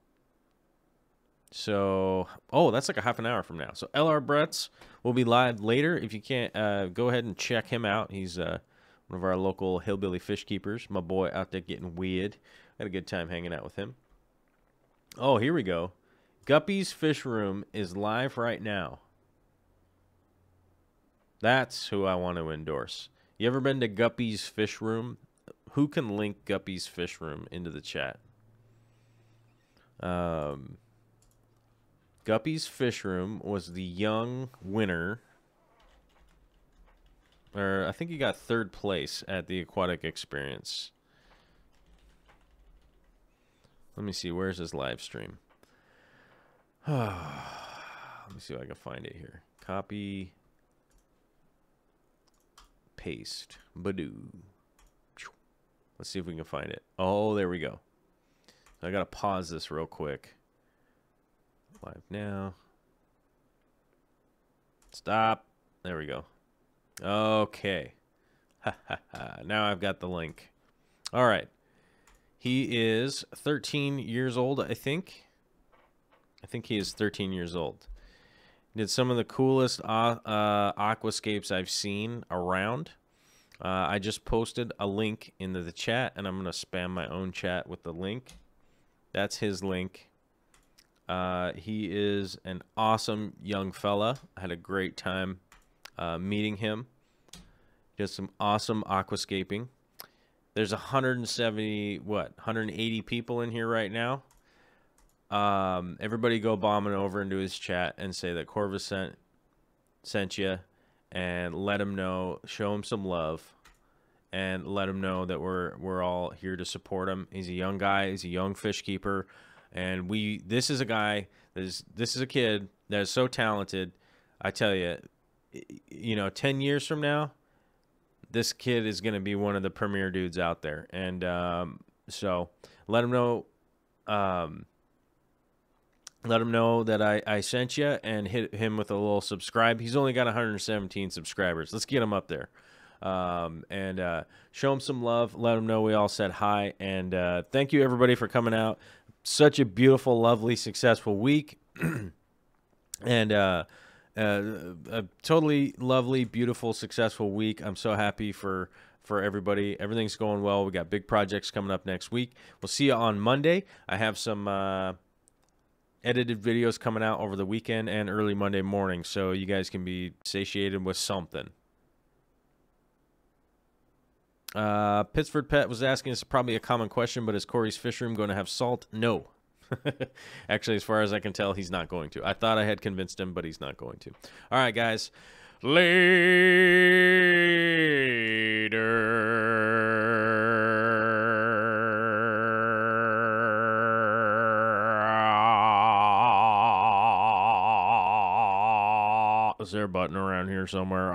So, oh, that's like a half an hour from now. So LR Bretz will be live later. If you can't, go ahead and check him out. He's one of our local hillbilly fish keepers. My boy out there getting weird. Had a good time hanging out with him. Oh, here we go. Guppy's Fish Room is live right now. That's who I want to endorse. You ever been to Guppy's Fish Room? Who can link Guppy's Fish Room into the chat? Guppy's Fish Room was the young winner. Or I think he got 3rd place at the Aquatic Experience. Let me see. Where's his live stream? Let me see if I can find it here. Copy. Paste. Badoo. Let's see if we can find it. Oh, there we go. I got to pause this real quick. Live now. Stop. There we go. Okay. Now I've got the link. All right. He is 13 years old, I think. I think he is 13 years old. Did some of the coolest aquascapes I've seen around. I just posted a link into the chat, and I'm going to spam my own chat with the link. That's his link. He is an awesome young fella. I had a great time meeting him. He does some awesome aquascaping. There's 180 people in here right now. Everybody go bombing over into his chat and say that Corvus sent you, and let him know, show him some love, and let him know that we're all here to support him. He's a young guy. He's a young fish keeper, and this is a guy this is a kid that is so talented. I tell you, 10 years from now, this kid is going to be one of the premier dudes out there. And so let him know. Let him know that I sent you, and hit him with a little subscribe. He's only got 117 subscribers. Let's get him up there. And show him some love. Let him know we all said hi. And thank you, everybody, for coming out. Such a beautiful, lovely, successful week. And a totally lovely, beautiful, successful week. I'm so happy for everybody. Everything's going well. We got big projects coming up next week. We'll see you on Monday. I have some edited videos coming out over the weekend and early Monday morning, so you guys can be satiated with something. Pittsford Pet was asking, it's probably a common question, but is Corey's Fish Room going to have salt? No. Actually, as far as I can tell, he's not going to. I thought I had convinced him, but he's not going to. All right, guys. Is there a button around here somewhere?